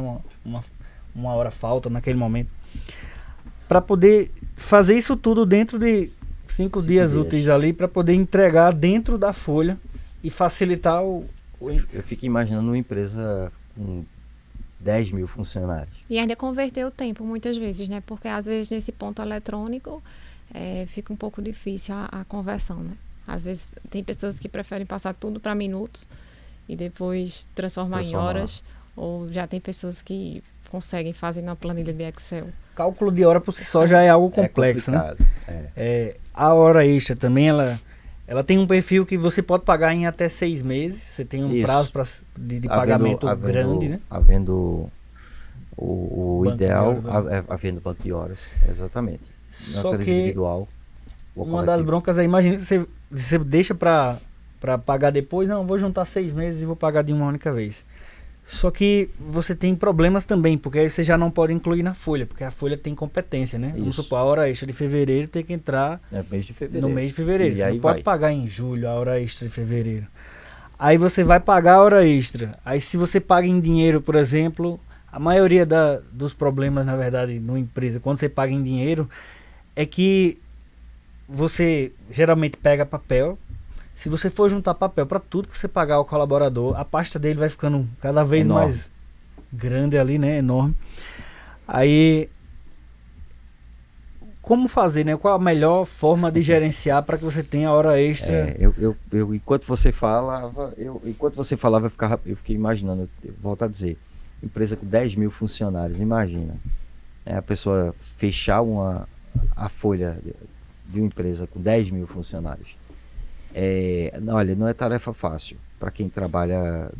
uma hora falta naquele momento. Para poder fazer isso tudo dentro de 5 dias úteis ali, para poder entregar dentro da folha e facilitar Eu fico imaginando uma empresa com 10 mil funcionários. E ainda converter o tempo muitas vezes, né? Porque às vezes nesse ponto eletrônico fica um pouco difícil a conversão, né? Às vezes tem pessoas que preferem passar tudo para minutos e depois transformar em horas, ou já tem pessoas que conseguem fazer na planilha de Excel. Cálculo de hora por si só já é algo complexo, né? A hora extra também, ela tem um perfil que você pode pagar em até 6 meses. Você tem um prazo de pagamento grande, né? Havendo o ideal, havendo banco de horas, exatamente. Só que individual, uma das broncas é, imagina, você deixa para pagar depois, não, vou juntar 6 meses e vou pagar de uma única vez. Só que você tem problemas também, porque aí você já não pode incluir na folha, porque a folha tem competência, né? Vamos supor, a hora extra de fevereiro tem que entrar no mês de fevereiro. Você não pode pagar em julho a hora extra de fevereiro. Aí você vai pagar a hora extra. Aí se você paga em dinheiro, por exemplo, a maioria dos problemas, na verdade, numa empresa, quando você paga em dinheiro, é que você geralmente pega papel. Se você for juntar papel para tudo que você pagar ao colaborador, a pasta dele vai ficando cada vez mais grande ali, né? Enorme. Aí, como fazer, né? Qual a melhor forma de gerenciar para que você tenha hora extra? Enquanto você falava, eu fiquei imaginando, volto a dizer, empresa com 10 mil funcionários, imagina. A pessoa fechar a folha de uma empresa com 10 mil funcionários. Olha, não é tarefa fácil para quem trabalha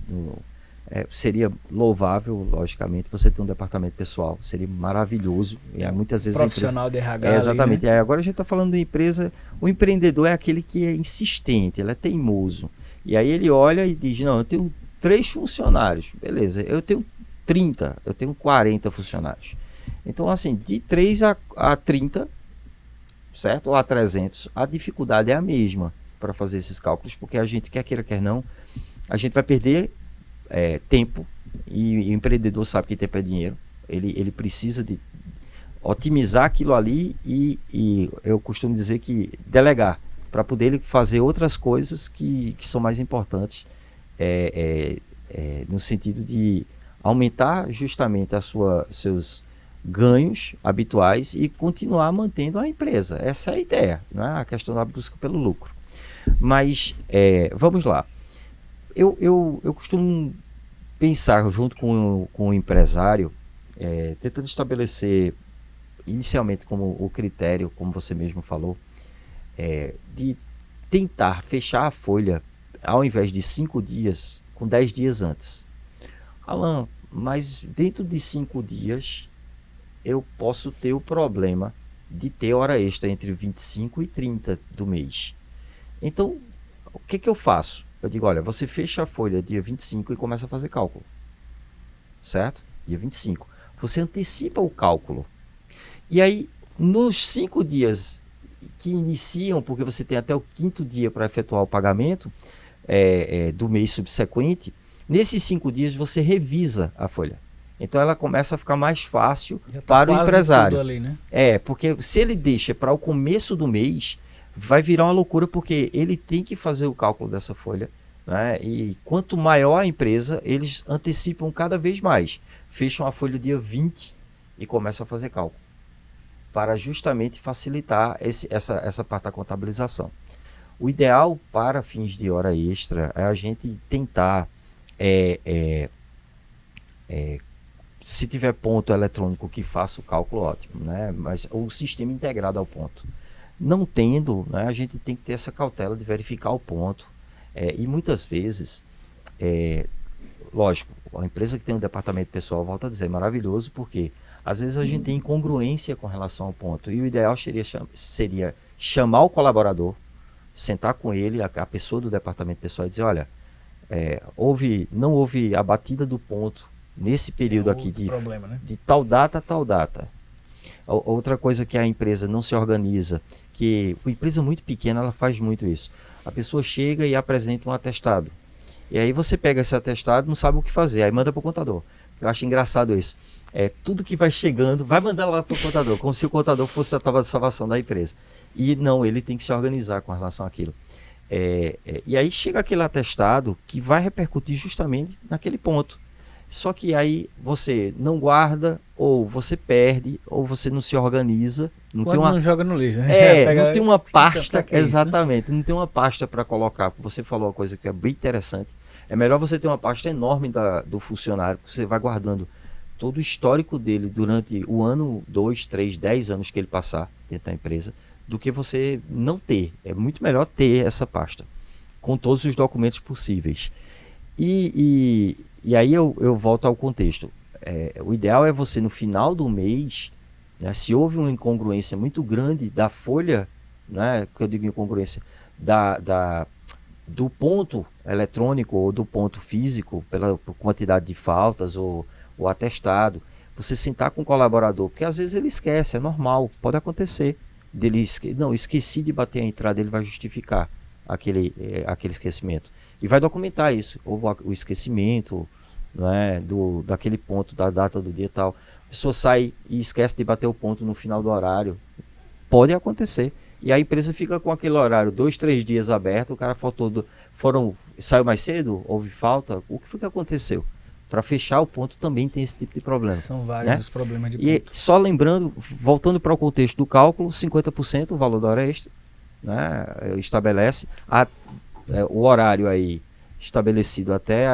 seria louvável, logicamente, você ter um departamento pessoal, seria maravilhoso, e muitas vezes profissional de RH exatamente, ali, né? Agora a gente está falando de empresa, o empreendedor é aquele que é insistente, ele é teimoso, e aí ele olha e diz, não, eu tenho 3 funcionários, beleza, eu tenho 30, eu tenho 40 funcionários, então assim, de 3 a 30, certo, ou a 300, a dificuldade é a mesma para fazer esses cálculos, porque a gente, quer queira, quer não, a gente vai perder tempo, e o empreendedor sabe que tempo é dinheiro, ele precisa de otimizar aquilo ali e eu costumo dizer que delegar, para poder ele fazer outras coisas que são mais importantes, no sentido de aumentar justamente seus ganhos habituais e continuar mantendo a empresa. Essa é a ideia, não é a questão da busca pelo lucro. Mas vamos lá, eu costumo pensar junto com o empresário, tentando estabelecer inicialmente como o critério, como você mesmo falou, de tentar fechar a folha, ao invés de 5 dias, com 10 dias antes. Alan, mas dentro de 5 dias eu posso ter o problema de ter hora extra entre 25 e 30 do mês. Então, o que eu faço? Eu digo, olha, você fecha a folha dia 25 e começa a fazer cálculo. Certo? Dia 25. Você antecipa o cálculo. E aí, nos 5 dias que iniciam, porque você tem até o 5º dia para efetuar o pagamento do mês subsequente, nesses 5 dias você revisa a folha. Então ela começa a ficar mais fácil para o empresário. Ali, né? Porque se ele deixa para o começo do mês, vai virar uma loucura, porque ele tem que fazer o cálculo dessa folha, né? E quanto maior a empresa, eles antecipam cada vez mais. Fecham a folha dia 20 e começam a fazer cálculo, para justamente facilitar essa parte da contabilização. O ideal para fins de hora extra é a gente tentar, se tiver ponto eletrônico que faça o cálculo, ótimo, né? Mas o sistema integrado ao ponto. Não tendo, né, a gente tem que ter essa cautela de verificar o ponto. E muitas vezes, lógico, a empresa que tem um departamento pessoal, volta a dizer, é maravilhoso, porque às vezes a gente tem incongruência com relação ao ponto. E o ideal seria chamar o colaborador, sentar com ele, a pessoa do departamento pessoal, e dizer, olha, não houve a batida do ponto nesse período aqui problema, né? de tal data a tal data. Outra coisa que a empresa não se organiza, que uma empresa muito pequena, ela faz muito isso. A pessoa chega e apresenta um atestado. E aí você pega esse atestado, não sabe o que fazer, aí manda para o contador. Eu acho engraçado isso. Tudo que vai chegando, vai mandar lá para o contador, como se o contador fosse a tábua de salvação da empresa. E não, ele tem que se organizar com relação àquilo. E aí chega aquele atestado que vai repercutir justamente naquele ponto. Só que aí você não guarda, ou você perde, ou você não se organiza. Não joga no lixo. Não tem uma pasta, exatamente, não tem uma pasta para colocar. Você falou uma coisa que é bem interessante. É melhor você ter uma pasta enorme do funcionário, que você vai guardando todo o histórico dele durante o ano, 2, 3, 10 anos que ele passar dentro da empresa, do que você não ter. É muito melhor ter essa pasta, com todos os documentos possíveis. E aí eu volto ao contexto. O ideal é você, no final do mês, né, se houve uma incongruência muito grande da folha, né, que eu digo incongruência, do ponto eletrônico ou do ponto físico, pela quantidade de faltas ou atestado, você sentar com o colaborador, porque às vezes ele esquece, é normal, pode acontecer. Esqueci de bater a entrada, ele vai justificar aquele esquecimento. E vai documentar isso, houve o esquecimento, né, daquele ponto, da data do dia e tal. A pessoa sai e esquece de bater o ponto no final do horário. Pode acontecer. E a empresa fica com aquele horário 2, 3 dias aberto, o cara saiu mais cedo, houve falta. O que foi que aconteceu? Para fechar o ponto também tem esse tipo de problema. São vários os problemas de ponto. E só lembrando, voltando para o contexto do cálculo, 50% o valor da hora extra, né, estabelece o horário aí estabelecido até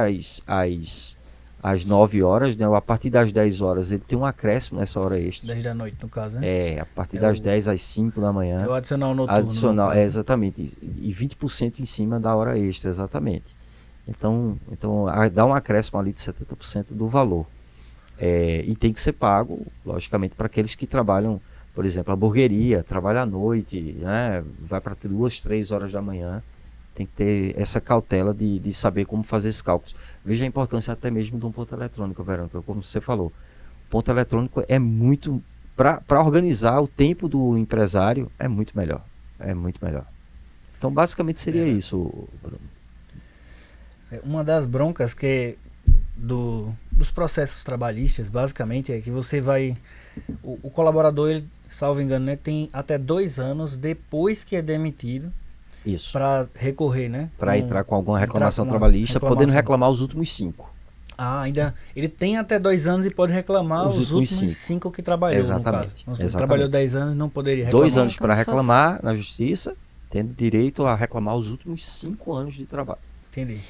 às 9 horas, né? A partir das 10 horas ele tem um acréscimo nessa hora extra. 10 da noite, no caso, né? A partir das 10 às 5 da manhã. É o adicional noturno. Exatamente. E 20% em cima da hora extra, exatamente. Então dá um acréscimo ali de 70% do valor. E tem que ser pago, logicamente, para aqueles que trabalham, por exemplo, a hamburgueria, trabalha à noite, né? Vai para 2, 3 horas da manhã. Tem que ter essa cautela de saber como fazer esses cálculos. Veja a importância até mesmo de um ponto eletrônico, Verônica, como você falou. O ponto eletrônico é muito... Para organizar o tempo do empresário, é muito melhor. É muito melhor. Então, basicamente, seria isso, Bruno. Uma das broncas dos processos trabalhistas, basicamente, é que você vai... O colaborador, ele, salvo engano, né, tem até 2 anos depois que é demitido, isso, para recorrer, né? Para entrar com alguma reclamação trabalhista, podendo reclamar os últimos 5. Ainda ele tem até 2 anos e pode reclamar os últimos 5 que trabalhou. Exatamente. No caso. Exatamente. Trabalhou 10 anos, não poderia reclamar. 2 anos para reclamar na justiça, tendo direito a reclamar os últimos 5 anos de trabalho. Entendi.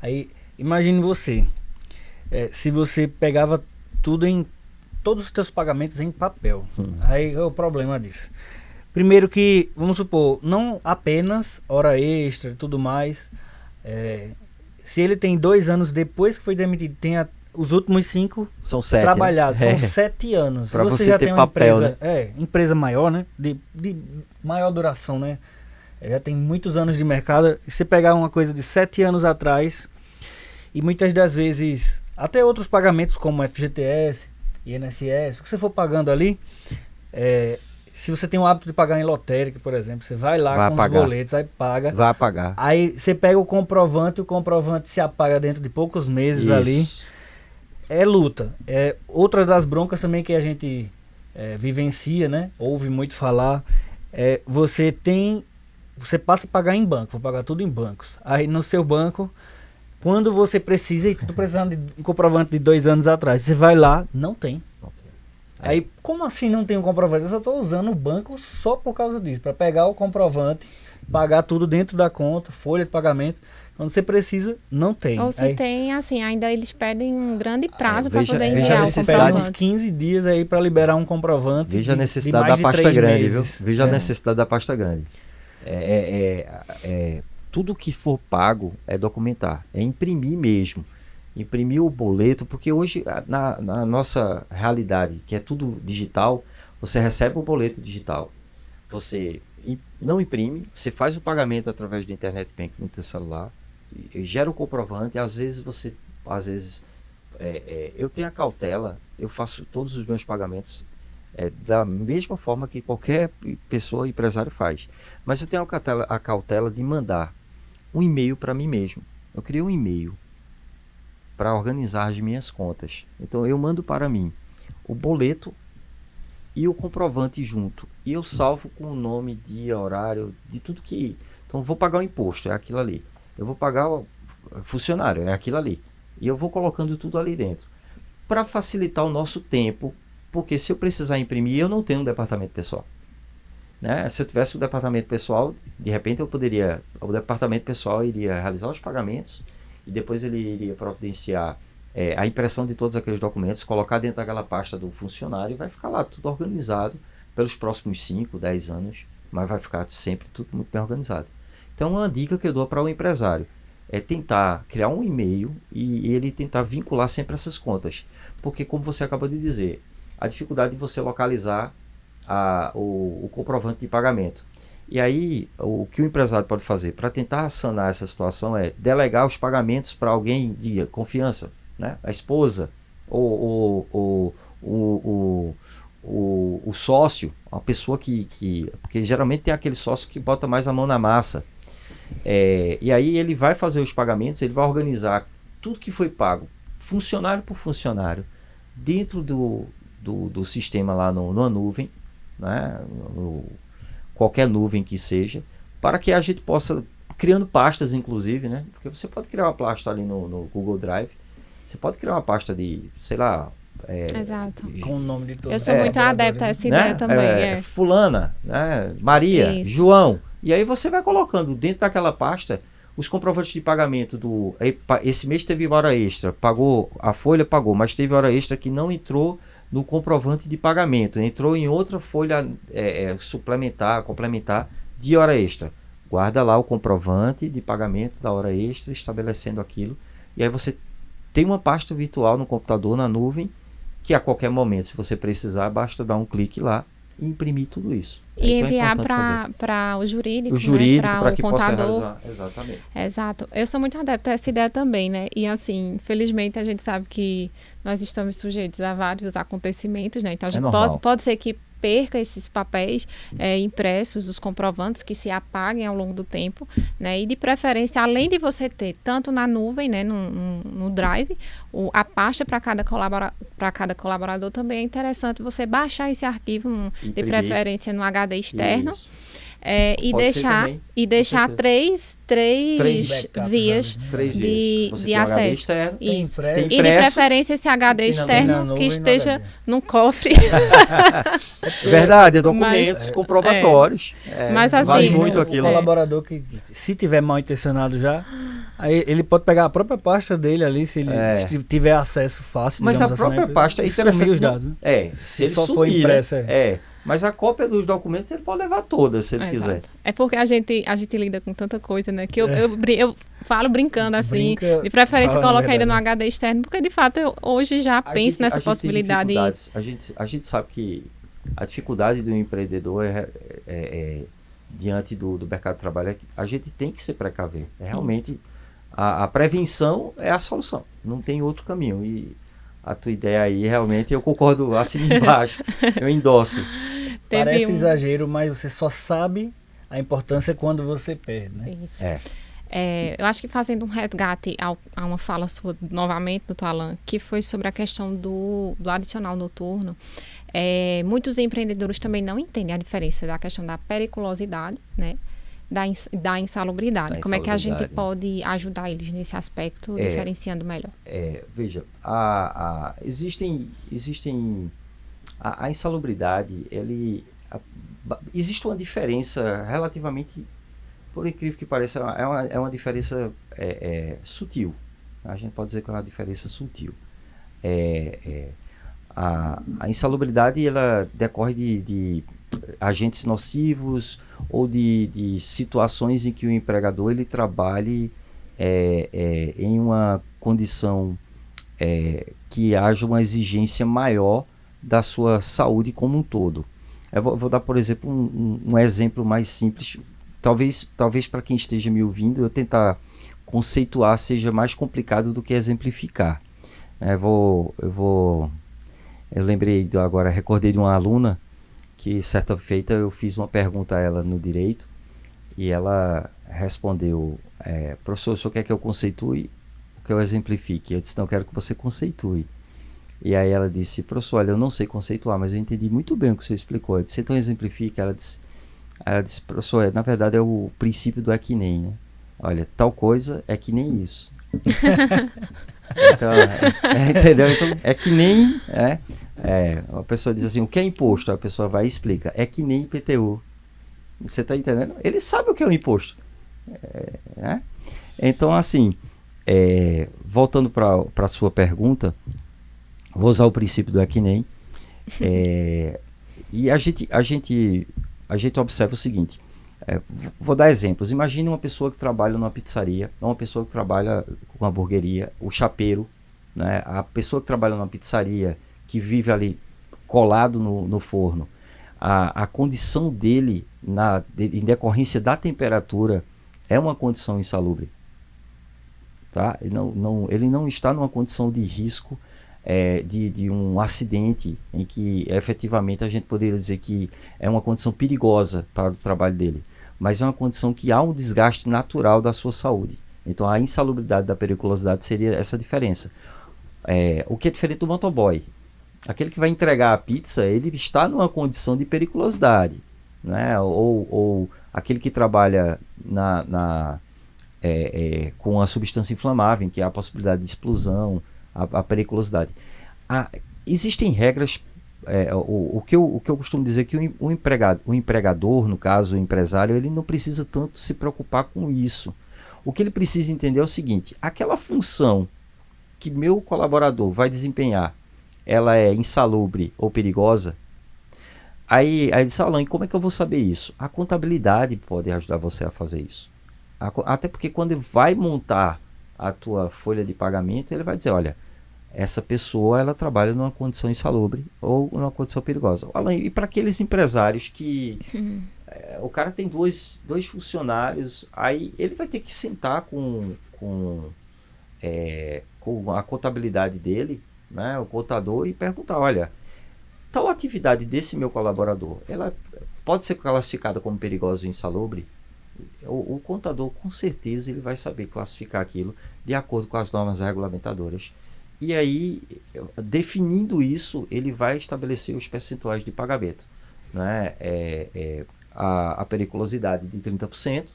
Aí, imagine você, se você pegava todos os teus pagamentos em papel. Aí é o problema disso. Primeiro que, vamos supor, não apenas hora extra e tudo mais. Se ele tem 2 anos depois que foi demitido, tem os últimos 5 São 7, trabalhados. né? São 7 anos. Pra Se você já ter tem uma papel, empresa, empresa maior, né? De maior duração, né? Já tem muitos anos de mercado. E você pegar uma coisa de 7 anos atrás, e muitas das vezes, até outros pagamentos como FGTS, INSS, o que você for pagando ali, se você tem o hábito de pagar em lotérica, por exemplo, você vai lá com os boletos, aí paga. Vai pagar. Aí você pega o comprovante se apaga dentro de poucos meses ali. É luta. Outra das broncas também que a gente vivencia, né? Ouve muito falar. Você passa a pagar em banco, vou pagar tudo em bancos. Aí no seu banco, quando você precisa, e tu precisando de um comprovante de 2 anos atrás, você vai lá, não tem. Aí, como assim não tem um comprovante? Eu só estou usando o banco só por causa disso, para pegar o comprovante, pagar tudo dentro da conta, folha de pagamento. Quando você precisa, não tem. Ou se tem, assim, ainda eles pedem um grande prazo para veja- poder veja a enviar o necessidade. Pega uns comprovante. 15 dias aí para liberar um comprovante. Veja a de necessidade mais da de pasta 3 grande, meses. viu? Veja a necessidade da pasta grande. Tudo que for pago é documentar, é imprimir mesmo. Imprimir o boleto, porque hoje, na nossa realidade, que é tudo digital, você recebe o boleto digital, você não imprime, você faz o pagamento através do internet banking no seu celular, gera o comprovante, às vezes eu tenho a cautela, eu faço todos os meus pagamentos da mesma forma que qualquer pessoa, empresário faz, mas eu tenho a cautela de mandar um e-mail para mim mesmo. Eu criei um e-mail para organizar as minhas contas. Então eu mando para mim o boleto e o comprovante junto. E eu salvo com o nome, dia, horário, de tudo que... Então eu vou pagar o imposto, é aquilo ali. Eu vou pagar o funcionário, é aquilo ali. E eu vou colocando tudo ali dentro. Para facilitar o nosso tempo, porque se eu precisar imprimir, eu não tenho um departamento pessoal. Né? Se eu tivesse um departamento pessoal, de repente o departamento pessoal iria realizar os pagamentos, e depois ele iria providenciar a impressão de todos aqueles documentos, colocar dentro daquela pasta do funcionário e vai ficar lá tudo organizado pelos próximos 5, 10 anos, mas vai ficar sempre tudo muito bem organizado. Então uma dica que eu dou para o empresário é tentar criar um e-mail e ele tentar vincular sempre essas contas, porque como você acabou de dizer, a dificuldade de você localizar o comprovante de pagamento. E aí, o que o empresário pode fazer para tentar sanar essa situação é delegar os pagamentos para alguém de confiança, né? A esposa, o sócio, a pessoa porque geralmente tem aquele sócio que bota mais a mão na massa. E aí ele vai fazer os pagamentos, ele vai organizar tudo que foi pago, funcionário por funcionário, dentro do sistema lá numa nuvem, né? Qualquer nuvem que seja, para que a gente possa, criando pastas inclusive, né? Porque você pode criar uma pasta ali no Google Drive, você pode criar uma pasta de, sei lá... Exato. Com o nome de todos. Eu sou muito adepta a essa ideia também. Fulana, né? Maria, Isso. João. E aí você vai colocando dentro daquela pasta os comprovantes de pagamento esse mês teve hora extra, pagou, a folha pagou, mas teve hora extra que não entrou no comprovante de pagamento, entrou em outra folha complementar de hora extra. Guarda lá o comprovante de pagamento da hora extra, estabelecendo aquilo, e aí você tem uma pasta virtual no computador, na nuvem, que a qualquer momento, se você precisar, basta dar um clique lá e imprimir tudo isso. E Então enviar para o jurídico, né? para para o que contador. possa realizar. Exatamente. Exato. Eu sou muito adepta a essa ideia também, né? E assim, felizmente a gente sabe que nós estamos sujeitos a vários acontecimentos, né? Então a gente pode ser que perca esses papéis impressos, os comprovantes que se apaguem ao longo do tempo, né? E de preferência, além de você ter tanto na nuvem, né, no Drive, a pasta para cada colaborador, também é interessante você baixar esse arquivo, de preferência no HD externo. Isso. E deixar três vias de acesso. Isso. E de preferência esse HD externo que esteja num cofre. Verdade, documentos comprobatórios. Mas assim, vale muito aquilo. O colaborador que, se tiver mal intencionado já, aí ele pode pegar a própria pasta dele ali, se ele tiver acesso fácil. Mas a própria pasta é interessante. Os dados, né? Se ele só sumir, for impressa. Mas a cópia dos documentos ele pode levar todas, se ele quiser. É porque a gente lida com tanta coisa, né? Que eu falo brincando assim, de preferência coloca ainda no HD externo, porque de fato eu hoje já penso nessa possibilidade. A gente sabe que a dificuldade do empreendedor diante do mercado de trabalho, a gente tem que se precaver. Realmente, a prevenção é a solução. Não tem outro caminho. E a tua ideia aí, realmente, eu concordo, assino embaixo. Eu endosso. Parece exagero, mas você só sabe a importância quando você perde, né? Isso. Eu acho que fazendo um resgate a uma fala sua novamente, doutor Alan, que foi sobre a questão do adicional noturno, muitos empreendedores também não entendem a diferença da questão da periculosidade, né? Da insalubridade. Como é que a gente pode ajudar eles nesse aspecto, diferenciando melhor? Veja, existem a insalubridade, existe uma diferença relativamente, por incrível que pareça, é uma diferença sutil. A gente pode dizer que é uma diferença sutil. A insalubridade, ela decorre de agentes nocivos ou de situações em que o empregador ele trabalhe em uma condição que haja uma exigência maior da sua saúde como um todo. Eu vou dar, por exemplo, um exemplo mais simples. Talvez para quem esteja me ouvindo, eu tentar conceituar seja mais complicado do que exemplificar. Eu lembrei agora, recordei de uma aluna que certa feita eu fiz uma pergunta a ela no direito e ela respondeu: professor, o senhor quer que eu conceitue ou que eu exemplifique? Eu disse: não, eu quero que você conceitue. E aí ela disse: professor, olha, eu não sei conceituar, mas eu entendi muito bem o que o senhor explicou. Eu disse: então exemplifique. Ela disse: professor, na verdade é o princípio do é que nem, né? Olha, tal coisa é que nem isso. Então, entendeu? Então, é que nem a pessoa diz assim: o que é imposto? A pessoa vai e explica: é que nem IPTU. Você está entendendo? Ele sabe o que é o imposto. Então, assim, voltando para a sua pergunta, vou usar o princípio do é que nem. E a gente observa o seguinte. Vou dar exemplos. Imagine uma pessoa que trabalha numa pizzaria, uma pessoa que trabalha com uma hamburgueria, o chapeiro, né? A pessoa que trabalha numa pizzaria, que vive ali colado no forno. A condição dele, em decorrência da temperatura, é uma condição insalubre. Tá? Ele não está numa condição de risco de um acidente em que efetivamente a gente poderia dizer que é uma condição perigosa para o trabalho dele, mas é uma condição que há um desgaste natural da sua saúde. Então a insalubridade da periculosidade seria essa diferença. O que é diferente do motoboy? Aquele que vai entregar a pizza, ele está numa condição de periculosidade, né? Ou aquele que trabalha com a substância inflamável, em que há a possibilidade de explosão, a periculosidade. Existem regras. O que eu costumo dizer é que o empregador, no caso o empresário, ele não precisa tanto se preocupar com isso. O que ele precisa entender é o seguinte: aquela função que meu colaborador vai desempenhar, ela é insalubre ou perigosa? Aí diz: Alan, e como é que eu vou saber isso? A contabilidade pode ajudar você a fazer isso. Até porque quando ele vai montar a tua folha de pagamento, ele vai dizer: olha, essa pessoa ela trabalha numa condição insalubre ou numa condição perigosa. Alan, e para aqueles empresários que o cara tem dois funcionários, aí ele vai ter que sentar com a contabilidade dele, né, o contador, e perguntar: olha, tal atividade desse meu colaborador, ela pode ser classificada como perigosa ou insalubre? O contador, com certeza, ele vai saber classificar aquilo de acordo com as normas regulamentadoras. E aí, definindo isso, ele vai estabelecer os percentuais de pagamento, né? A periculosidade de 30%,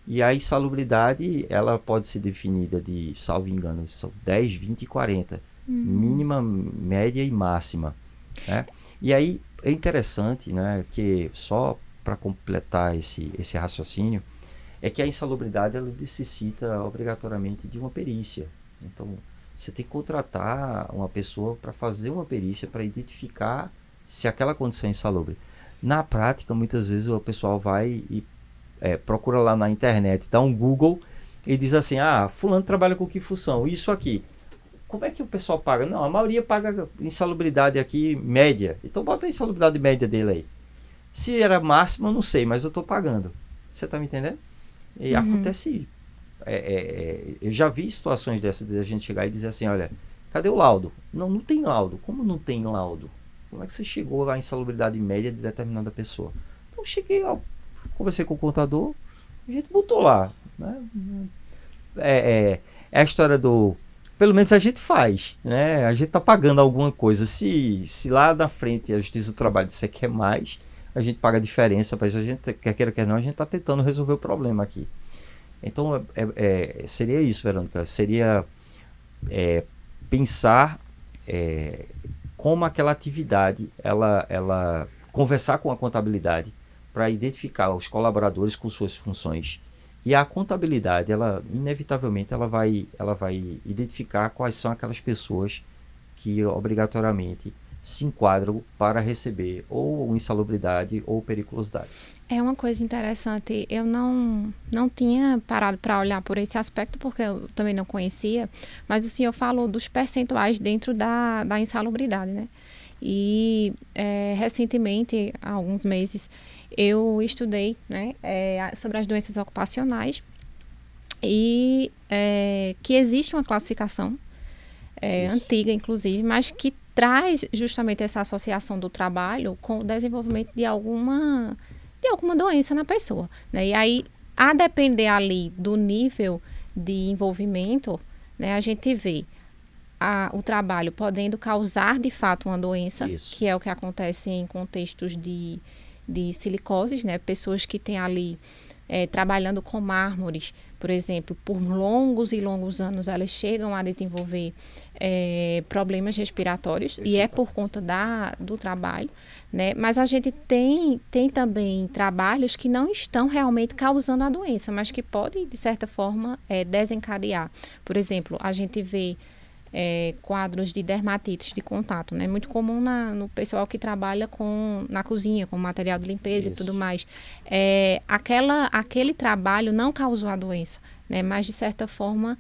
e a insalubridade, ela pode ser definida de, salvo engano, são 10, 20 e 40, mínima, média e máxima, né? E aí, é interessante, né, que só para completar esse raciocínio, é que a insalubridade ela necessita obrigatoriamente de uma perícia. Então, você tem que contratar uma pessoa para fazer uma perícia para identificar se aquela condição é insalubre. Na prática, muitas vezes o pessoal vai e procura lá na internet, dá um Google e diz assim, fulano trabalha com que função? Isso aqui. Como é que o pessoal paga? Não, a maioria paga insalubridade aqui média. Então bota a insalubridade média dele aí. Se era máxima, eu não sei, mas eu estou pagando. Você está me entendendo? E acontece. Eu já vi situações dessas de a gente chegar e dizer assim, olha, cadê o laudo? Não tem laudo. Como não tem laudo? Como é que você chegou à insalubridade média de determinada pessoa? Então cheguei, conversei com o contador, a gente botou lá. Né? É a história do... Pelo menos a gente faz, né? A gente está pagando alguma coisa. Se lá na frente a Justiça do Trabalho disser que é mais, a gente paga a diferença, mas a gente, quer queira, quer não, a gente está tentando resolver o problema aqui. Então, seria isso, Verônica. Seria pensar como aquela atividade, ela conversar com a contabilidade para identificar os colaboradores com suas funções. E a contabilidade, inevitavelmente, ela vai identificar quais são aquelas pessoas que obrigatoriamente se enquadram para receber ou insalubridade ou periculosidade. É uma coisa interessante, eu não tinha parado para olhar por esse aspecto, porque eu também não conhecia, mas o senhor falou dos percentuais dentro da insalubridade, né? E recentemente, há alguns meses, eu estudei, né, sobre as doenças ocupacionais e que existe uma classificação antiga, inclusive, mas que traz justamente essa associação do trabalho com o desenvolvimento de alguma doença na pessoa, né? E aí, a depender ali do nível de envolvimento, né, a gente vê o trabalho podendo causar de fato uma doença, que é o que acontece em contextos de silicoses, né? Pessoas que têm ali trabalhando com mármores, por exemplo, por longos e longos anos, elas chegam a desenvolver problemas respiratórios, e é por conta do trabalho, né? Mas a gente tem também trabalhos que não estão realmente causando a doença, mas que podem, de certa forma, desencadear. Por exemplo, a gente vê quadros de dermatites de contato, né? Muito comum no pessoal que trabalha na cozinha, com material de limpeza e tudo mais. Aquele trabalho não causou a doença, né? Mas, de certa forma,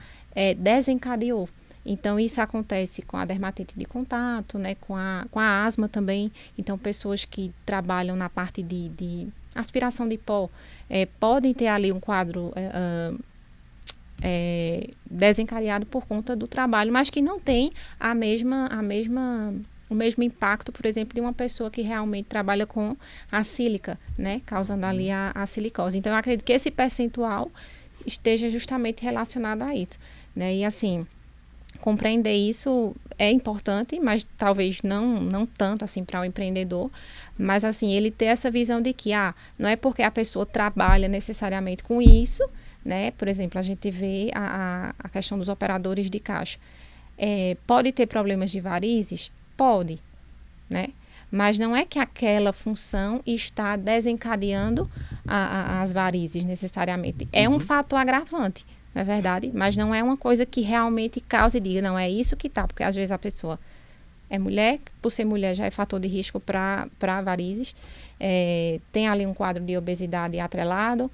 desencadeou. Então, isso acontece com a dermatite de contato, né? Com a asma também. Então, pessoas que trabalham na parte de aspiração de pó podem ter ali um quadro desencadeado por conta do trabalho, mas que não tem o mesmo impacto, por exemplo, de uma pessoa que realmente trabalha com a sílica, né, causando ali a silicose. Então, eu acredito que esse percentual esteja justamente relacionado a isso, né? E assim, compreender isso é importante, mas talvez não tanto assim para o empreendedor, mas assim, ele ter essa visão de que não é porque a pessoa trabalha necessariamente com isso, né? Por exemplo, a gente vê a questão dos operadores de caixa. Pode ter problemas de varizes? Pode, né? Mas não é que aquela função está desencadeando as varizes necessariamente. É um fator agravante, não é verdade? Mas não é uma coisa que realmente cause e diga, não, é isso que tá, porque às vezes a pessoa é mulher, por ser mulher já é fator de risco para varizes, tem ali um quadro de obesidade atrelado,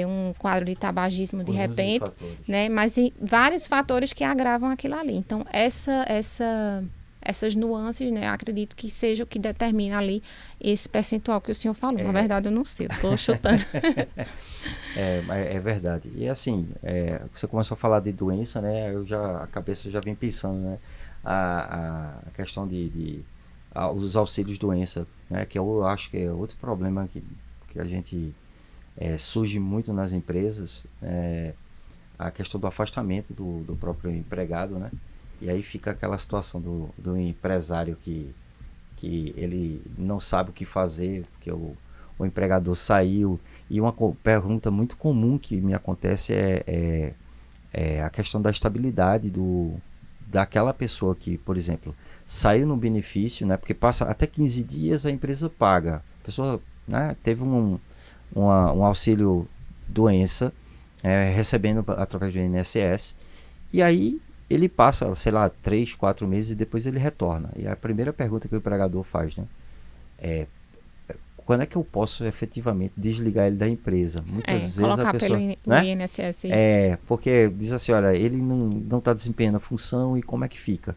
um quadro de tabagismo de repente, né? Mas vários fatores que agravam aquilo ali. Então, essas nuances, né, acredito que seja o que determina ali esse percentual que o senhor falou. Na verdade, eu não sei, eu estou chutando. É verdade. E assim, você começou a falar de doença, né? A cabeça já vem pensando, né? A questão os auxílios doença, né? Que eu acho que é outro problema que a gente surge muito nas empresas, a questão do afastamento do próprio empregado, né? E aí fica aquela situação do empresário que ele não sabe o que fazer, porque o empregador saiu. E uma pergunta muito comum que me acontece é a questão da estabilidade daquela pessoa que, por exemplo, saiu no benefício, né? Porque passa até 15 dias a empresa paga. A pessoa, né, teve um auxílio doença, recebendo através do INSS, e aí ele passa, sei lá, 3, 4 meses e depois ele retorna. E a primeira pergunta que o empregador faz, né, quando é que eu posso efetivamente desligar ele da empresa? Muitas vezes colocar a pessoa... pelo né? INSS. Porque diz assim, olha, ele não está desempenhando a função e como é que fica?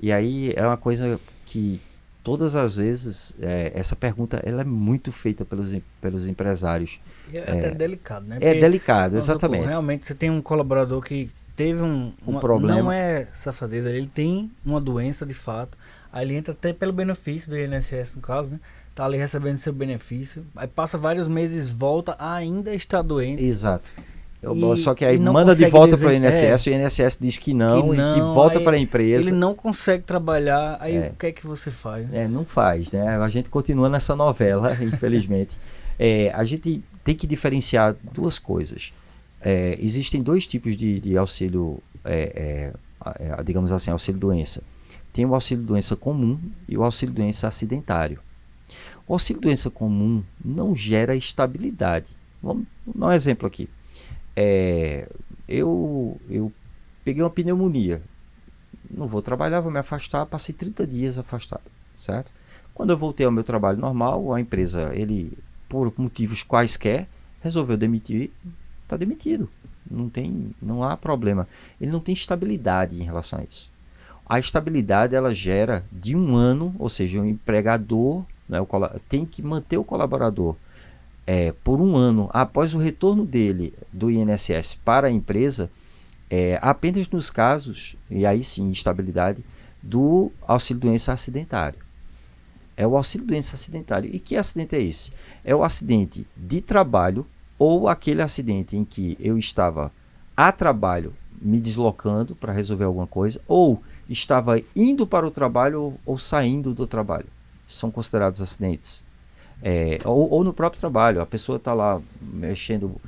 E aí é uma coisa que todas as vezes, essa pergunta ela é muito feita pelos empresários. E é até delicado, né? É delicado, vamos supor, exatamente. realmente você tem um colaborador que teve um problema. Não é safadeza, ele tem uma doença de fato. Aí ele entra até pelo benefício do INSS, no caso, né? Tá ali recebendo seu benefício. Aí passa vários meses, volta, ainda está doente. Exato. E- Só que aí e não manda de consegue volta dizer- para o INSS, o INSS diz que não, e que volta aí para a empresa. Ele não consegue trabalhar, aí o que é que você faz? Não faz, né? A gente continua nessa novela, infelizmente. A gente tem que diferenciar duas coisas. Existem dois tipos de auxílio, digamos assim, auxílio-doença. Tem o auxílio-doença comum e o auxílio-doença acidentário. O auxílio-doença comum não gera estabilidade. Vamos dar um exemplo aqui. Eu peguei uma pneumonia. Não vou trabalhar, vou me afastar. Passei 30 dias afastado, certo? Quando eu voltei ao meu trabalho normal, a empresa, por motivos quaisquer, resolveu demitir. Está demitido. Não há problema. Ele não tem estabilidade em relação a isso. A estabilidade ela gera de 1 ano, ou seja, o empregador, né, tem que manter o colaborador por 1 ano após o retorno dele do INSS para a empresa, apenas nos casos, e aí sim, estabilidade, do auxílio-doença acidentário. É o auxílio-doença acidentário. E que acidente é esse? É o acidente de trabalho ou aquele acidente em que eu estava a trabalho me deslocando para resolver alguma coisa, ou estava indo para o trabalho ou saindo do trabalho. São considerados acidentes. Ou no próprio trabalho, a pessoa está lá mexendo,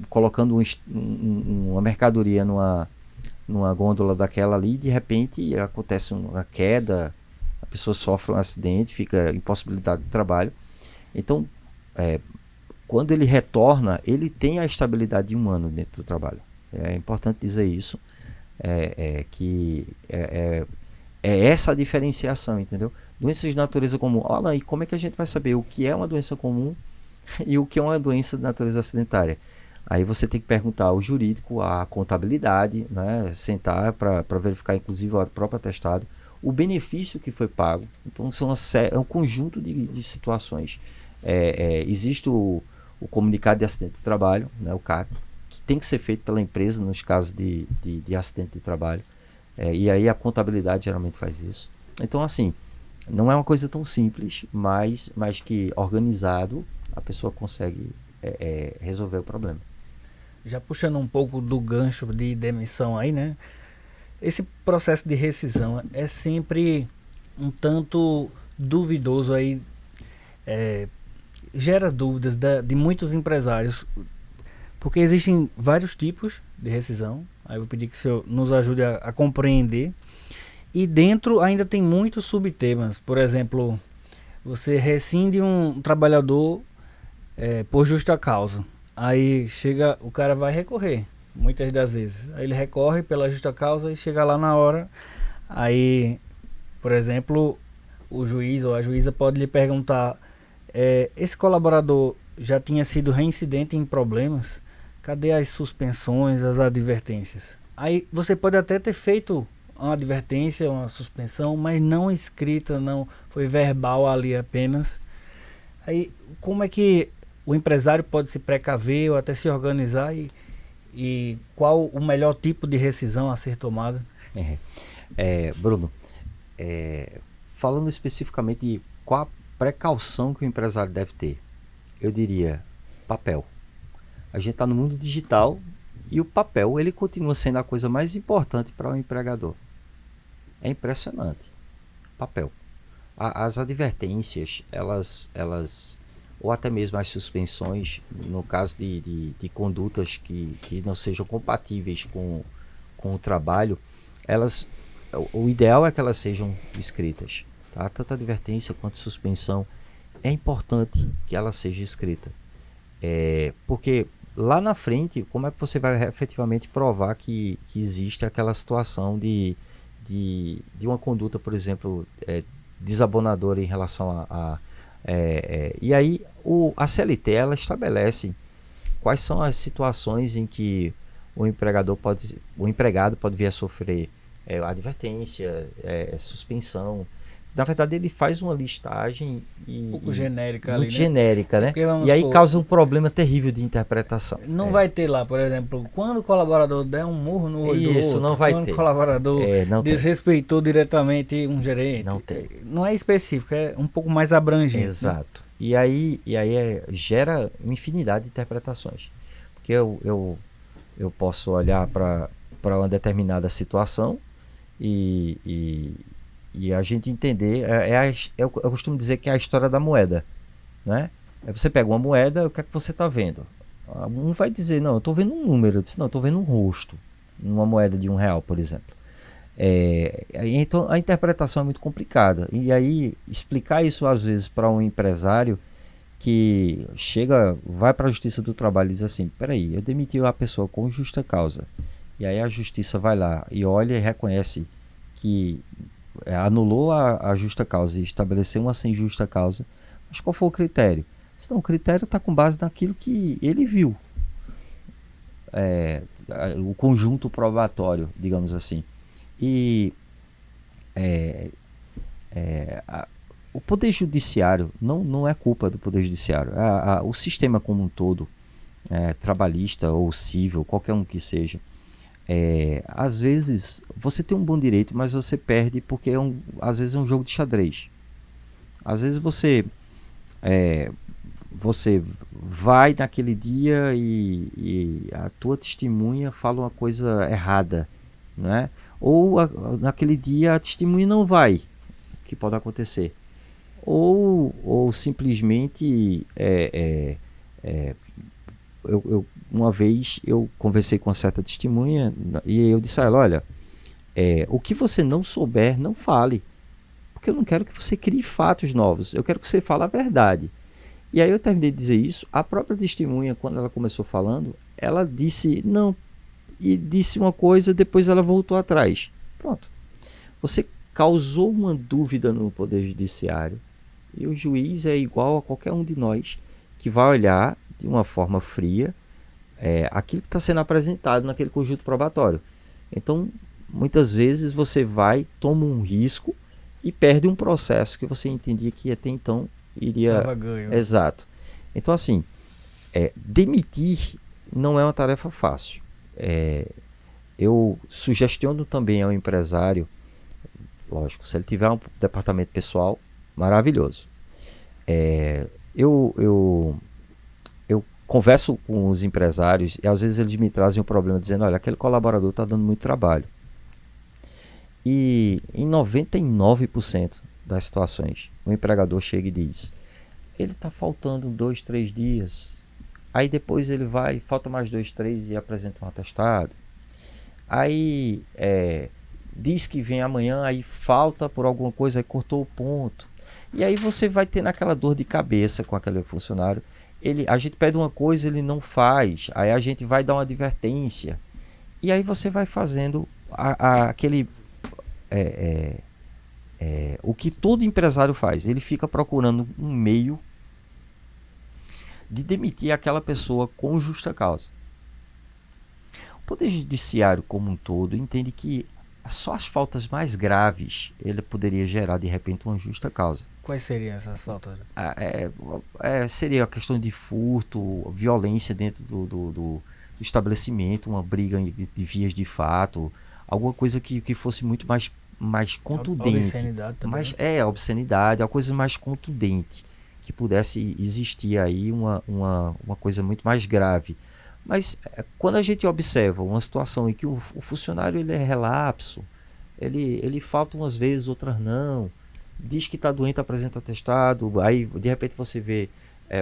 colocando uma mercadoria numa gôndola daquela ali, e de repente acontece uma queda, a pessoa sofre um acidente, fica impossibilitada de trabalho. Então, quando ele retorna, ele tem a estabilidade de 1 ano dentro do trabalho. É importante dizer isso, que é essa a diferenciação, entendeu? Doenças de natureza comum. Olha, e como é que a gente vai saber o que é uma doença comum e o que é uma doença de natureza acidentária? Aí você tem que perguntar ao jurídico, à contabilidade, né? Sentar para verificar, inclusive, o próprio atestado, o benefício que foi pago. Então, é um conjunto de situações. Existe o comunicado de acidente de trabalho, né? O CAT, que tem que ser feito pela empresa nos casos de acidente de trabalho. E aí a contabilidade geralmente faz isso. Então, assim, não é uma coisa tão simples, mas que organizado a pessoa consegue resolver o problema. Já puxando um pouco do gancho de demissão aí, né? Esse processo de rescisão é sempre um tanto duvidoso aí, gera dúvidas de muitos empresários, porque existem vários tipos de rescisão. Aí eu vou pedir que o senhor nos ajude a compreender. E dentro ainda tem muitos subtemas. Por exemplo, você rescinde um trabalhador por justa causa. Aí o cara vai recorrer, muitas das vezes. Aí ele recorre pela justa causa e chega lá na hora. Aí, por exemplo, o juiz ou a juíza pode lhe perguntar: esse colaborador já tinha sido reincidente em problemas? Cadê as suspensões, as advertências? Aí você pode até ter feito uma advertência, uma suspensão, mas não escrita, não foi verbal ali apenas. Aí como é que o empresário pode se precaver ou até se organizar e qual o melhor tipo de rescisão a ser tomada? Bruno, falando especificamente de qual a precaução que o empresário deve ter, eu diria papel. A gente está no mundo digital e o papel ele continua sendo a coisa mais importante para o empregador. É impressionante. Papel. As advertências, elas ou até mesmo as suspensões, no caso de condutas que não sejam compatíveis com o trabalho, o ideal é que elas sejam escritas. Tá? Tanto advertência quanto suspensão, é importante que ela seja escrita. Porque lá na frente, como é que você vai efetivamente provar que existe aquela situação de uma conduta, por exemplo, desabonadora em relação E aí a CLT ela estabelece quais são as situações em que o empregado pode vir a sofrer advertência, suspensão. Na verdade, ele faz uma listagem Um pouco genérica muito ali, né? genérica, né? Porque, vamos E aí supor, causa um problema terrível de interpretação. não vai ter lá, por exemplo, quando o colaborador der um murro no olho do Isso, outro, não vai quando ter. o colaborador Não tem. desrespeitou diretamente um gerente. Não tem. Não é específico, é um pouco mais abrangente. Né? Exato. E aí gera uma infinidade de interpretações. Porque eu posso olhar para uma determinada situação e a gente entender. Eu costumo dizer que é a história da moeda. Né? Aí você pega uma moeda, o que é que você está vendo? Um vai dizer, não, eu estou vendo um número. Eu disse, não, eu estou vendo um rosto. Numa moeda de R$1, por exemplo. Então a interpretação é muito complicada. E aí explicar isso às vezes para um empresário que vai para a Justiça do Trabalho e diz assim, peraí, eu demiti a pessoa com justa causa. E aí a Justiça vai lá e olha e reconhece que anulou a justa causa e estabeleceu uma sem justa causa. Mas qual foi o critério? Então, o critério está com base naquilo que ele viu. O conjunto probatório, digamos assim. E o Poder Judiciário não é culpa do Poder Judiciário. O sistema como um todo, trabalhista ou civil, qualquer um que seja, às vezes você tem um bom direito, mas você perde porque às vezes é um jogo de xadrez. Às vezes você vai naquele dia e a tua testemunha fala uma coisa errada, né? Ou naquele dia a testemunha não vai, que pode acontecer. Ou simplesmente uma vez eu conversei com uma certa testemunha e eu disse a ela, olha, o que você não souber, não fale. Porque eu não quero que você crie fatos novos, eu quero que você fale a verdade. E aí eu terminei de dizer isso, a própria testemunha, quando ela começou falando, ela disse não, e disse uma coisa, depois ela voltou atrás. Pronto. Você causou uma dúvida no Poder Judiciário, e o juiz é igual a qualquer um de nós, que vai olhar de uma forma fria aquilo que está sendo apresentado naquele conjunto probatório. Então, muitas vezes você toma um risco, e perde um processo que você entendia que até então iria... Dava ganho. Exato. Então, assim, demitir não é uma tarefa fácil. Eu sugestiono também ao empresário, lógico, se ele tiver um departamento pessoal, maravilhoso. Eu converso com os empresários e às vezes eles me trazem um problema dizendo, olha, aquele colaborador está dando muito trabalho. E em 99% das situações, o empregador chega e diz, ele está faltando 2, 3 dias. Aí depois ele falta mais 2, 3 e apresenta um atestado. Aí diz que vem amanhã, aí falta por alguma coisa, aí cortou o ponto. E aí você vai ter aquela dor de cabeça com aquele funcionário. A gente pede uma coisa, ele não faz. Aí a gente vai dar uma advertência. E aí você vai fazendo aquele... o que todo empresário faz, ele fica procurando um meio de demitir aquela pessoa com justa causa. O Poder Judiciário como um todo entende que só as faltas mais graves ele poderia gerar de repente uma justa causa. Quais seriam essas faltas? Seria a questão de furto, violência dentro do estabelecimento, uma briga de vias de fato, alguma coisa que fosse muito mais contundente. Obscenidade também. A obscenidade, a coisa mais contundente, que pudesse existir aí uma coisa muito mais grave. Mas quando a gente observa uma situação em que o funcionário ele é relapso, ele falta umas vezes, outras não, diz que está doente, apresenta atestado, aí de repente você vê,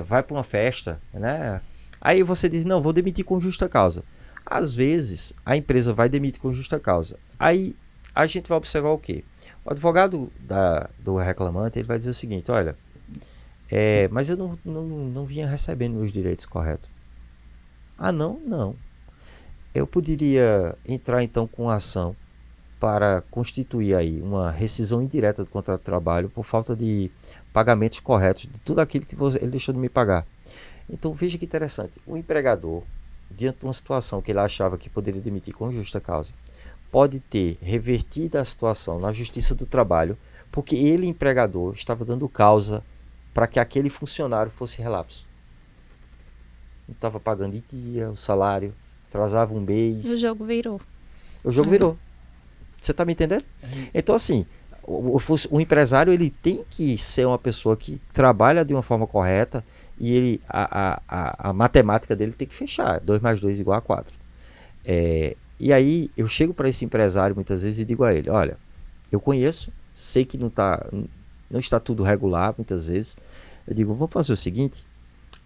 vai para uma festa, né? Aí você diz, não, vou demitir com justa causa. Às vezes a empresa vai demitir com justa causa. Aí a gente vai observar o quê? O advogado do reclamante ele vai dizer o seguinte, olha, mas eu não vinha recebendo meus direitos corretos. Ah, não? Eu poderia entrar então com ação para constituir aí uma rescisão indireta do contrato de trabalho por falta de pagamentos corretos de tudo aquilo que ele deixou de me pagar. Então veja que interessante, o empregador, diante de uma situação que ele achava que poderia demitir com justa causa, pode ter revertido a situação na Justiça do Trabalho, porque ele, empregador, estava dando causa para que aquele funcionário fosse relapso. Não estava pagando em dia o salário, atrasava um mês. O jogo virou. O jogo virou. Você está me entendendo? Então, assim, o empresário ele tem que ser uma pessoa que trabalha de uma forma correta e ele, a matemática dele tem que fechar. 2 mais 2 igual a 4. E aí eu chego para esse empresário muitas vezes e digo a ele, olha, eu conheço, sei que não está tudo regular muitas vezes. Eu digo, vamos fazer o seguinte,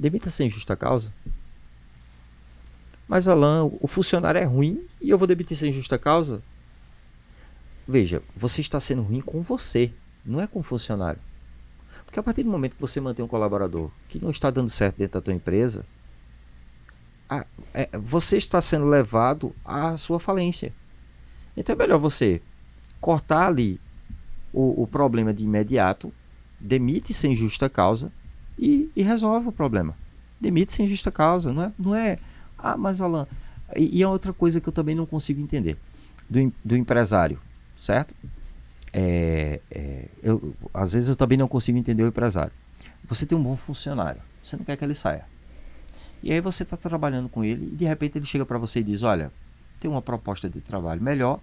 demita sem justa causa. Mas Alan, o funcionário é ruim e eu vou demitir sem justa causa? Veja, você está sendo ruim com você, não é com o funcionário. Porque a partir do momento que você mantém um colaborador que não está dando certo dentro da tua empresa, você está sendo levado à sua falência. Então é melhor você cortar ali o problema de imediato, demite sem justa causa e resolve o problema. Demite sem justa causa, não é mas Alan... E é outra coisa que eu também não consigo entender do empresário, certo? Às vezes eu também não consigo entender o empresário. Você tem um bom funcionário, você não quer que ele saia. E aí você está trabalhando com ele e de repente ele chega para você e diz, olha, tem uma proposta de trabalho melhor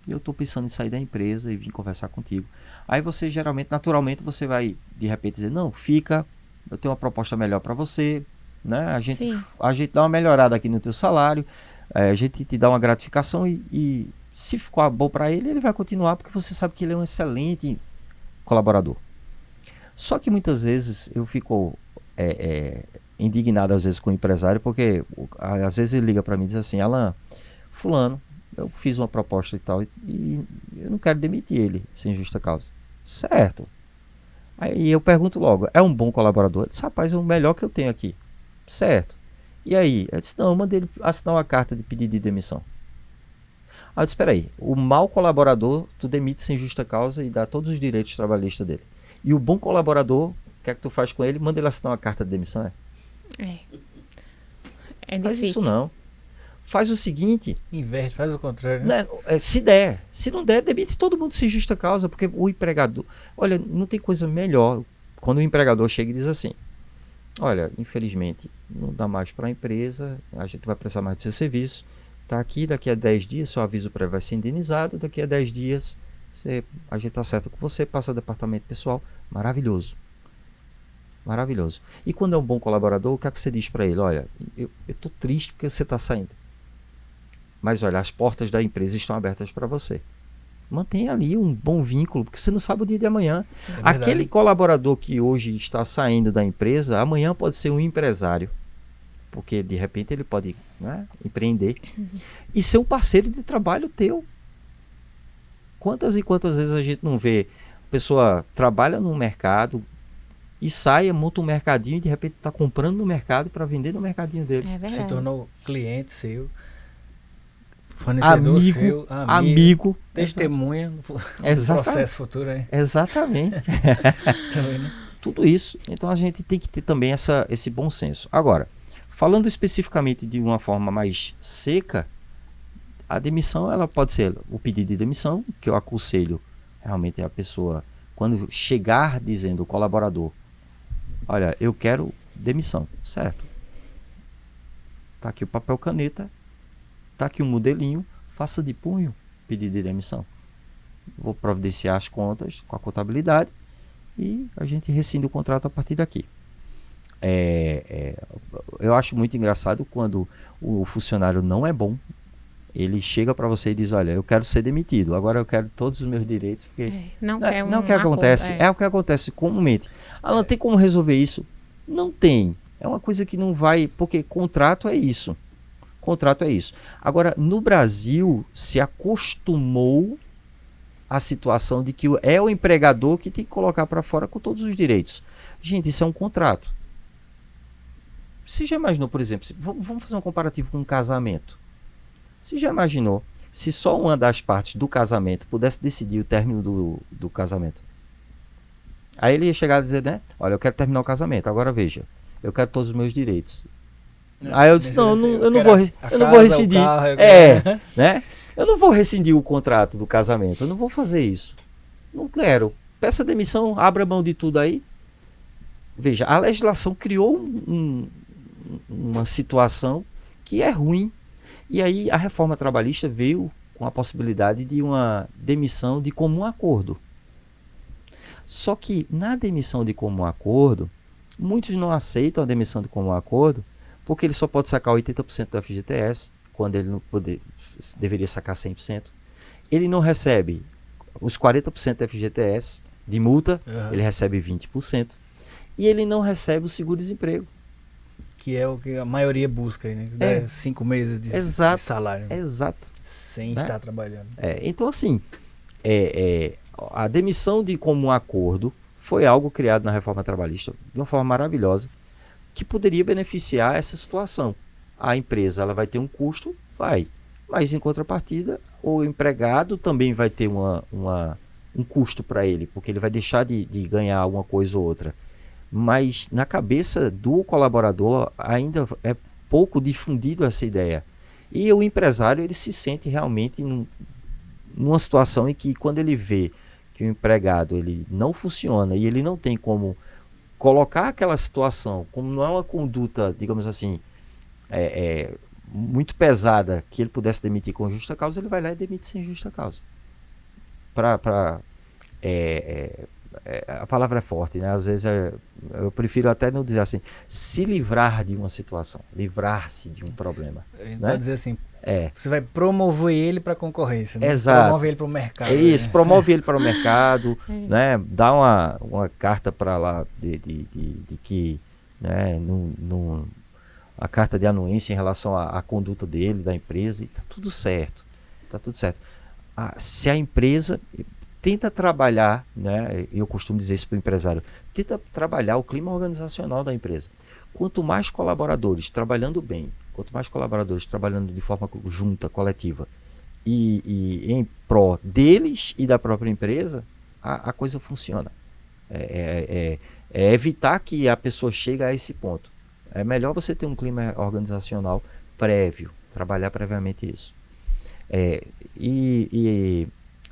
e eu estou pensando em sair da empresa e vim conversar contigo. Aí você naturalmente você vai de repente dizer, não, fica, eu tenho uma proposta melhor para você, né? A gente dá uma melhorada aqui no teu salário, a gente te dá uma gratificação e se ficou bom para ele, ele vai continuar porque você sabe que ele é um excelente colaborador. Só que muitas vezes eu fico indignado às vezes com o empresário, porque às vezes ele liga para mim e diz assim, Alan, fulano, eu fiz uma proposta e tal, e eu não quero demitir ele sem justa causa. Certo. Aí eu pergunto logo, é um bom colaborador? Ele disse, rapaz, é o melhor que eu tenho aqui. Certo. E aí? Eu disse, não, eu mandei ele assinar uma carta de pedido de demissão. Aí eu disse, espera aí, o mau colaborador tu demite sem justa causa e dá todos os direitos trabalhistas dele. E o bom colaborador, o que é que tu faz com ele? Manda ele assinar uma carta de demissão, É faz difícil. isso não. Faz o seguinte... Inverte, faz o contrário, né? Se der. Se não der, demite todo mundo sem justa causa, porque o empregador... Olha, não tem coisa melhor quando o empregador chega e diz assim, olha, infelizmente, não dá mais para a empresa, a gente vai precisar mais do seu serviço, tá aqui, daqui a 10 dias, seu aviso prévio vai ser indenizado, daqui a 10 dias, a gente acerta com você, passa departamento pessoal, maravilhoso. Maravilhoso. E quando é um bom colaborador, o que é que você diz para ele? Olha, eu estou triste porque você está saindo. Mas olha, as portas da empresa estão abertas para você. Mantenha ali um bom vínculo, porque você não sabe o dia de amanhã. Aquele colaborador que hoje está saindo da empresa, amanhã pode ser um empresário. Porque de repente ele pode, né, empreender. E ser um parceiro de trabalho teu. Quantas e quantas vezes a gente não vê a pessoa trabalha no mercado e sai, monta um mercadinho e de repente está comprando no mercado para vender no mercadinho dele. É verdade. Se tornou cliente seu, fornecedor seu, amigo, testemunha no processo futuro. Exatamente. Também, né? Tudo isso. Então a gente tem que ter também esse bom senso. Agora, falando especificamente de uma forma mais seca, a demissão ela pode ser o pedido de demissão, que eu aconselho realmente a pessoa, quando chegar dizendo o colaborador, olha, eu quero demissão, certo? Tá aqui o papel caneta, tá aqui um modelinho, faça de punho pedido de demissão. Vou providenciar as contas com a contabilidade e a gente rescinde o contrato a partir daqui. Eu acho muito engraçado quando o funcionário não é bom, ele chega para você e diz, olha, eu quero ser demitido, agora eu quero todos os meus direitos, porque não é o que acontece, é o que acontece comumente. Alan, tem como resolver isso? Não tem, é uma coisa que não vai, porque contrato é isso. Agora, no Brasil, se acostumou a situação de que é o empregador que tem que colocar para fora com todos os direitos. Gente, isso é um contrato. Você já imaginou, por exemplo, vamos fazer um comparativo com um casamento. Você já imaginou se só uma das partes do casamento pudesse decidir o término do casamento. Aí ele ia chegar a dizer, né? Olha, eu quero terminar o casamento, agora veja, eu quero todos os meus direitos. Aí eu disse, não, eu não vou rescindir. Né? Eu não vou rescindir o contrato do casamento, eu não vou fazer isso. Não quero. Peça demissão, abra mão de tudo aí. Veja, a legislação criou uma situação que é ruim. E aí a reforma trabalhista veio com a possibilidade de uma demissão de comum acordo. Só que na demissão de comum acordo, muitos não aceitam a demissão de comum acordo porque ele só pode sacar 80% do FGTS, quando ele não deveria sacar 100%. Ele não recebe os 40% do FGTS de multa, ele recebe 20%. E ele não recebe o seguro-desemprego. Que é o que a maioria busca, né? 5 meses de salário. Exato. Sem estar trabalhando. Então, assim, a demissão de comum acordo foi algo criado na reforma trabalhista de uma forma maravilhosa, que poderia beneficiar essa situação. A empresa ela vai ter um custo, mas em contrapartida, o empregado também vai ter um custo para ele, porque ele vai deixar de ganhar uma coisa ou outra. Mas na cabeça do colaborador ainda é pouco difundido essa ideia. E o empresário ele se sente realmente numa situação em que, quando ele vê que o empregado ele não funciona e ele não tem como colocar aquela situação, como não é uma conduta, digamos assim, muito pesada, que ele pudesse demitir com justa causa, ele vai lá e demite sem justa causa. A palavra é forte, né? Às vezes eu prefiro até não dizer assim, se livrar de uma situação, livrar-se de um problema. A gente né? pode dizer assim, você vai promover ele para a concorrência, né? Exato. Promove ele para o mercado. Isso, né? promove ele para o mercado, né? Dá uma carta para lá de que, né? A carta de anuência em relação à conduta dele, da empresa, e tá tudo certo. Se a empresa tenta trabalhar, né, eu costumo dizer isso para o empresário, tenta trabalhar o clima organizacional da empresa. Quanto mais colaboradores trabalhando bem, quanto mais colaboradores trabalhando de forma junta, coletiva, e em pró deles e da própria empresa, a coisa funciona. É evitar que a pessoa chegue a esse ponto. É melhor você ter um clima organizacional prévio, trabalhar previamente isso.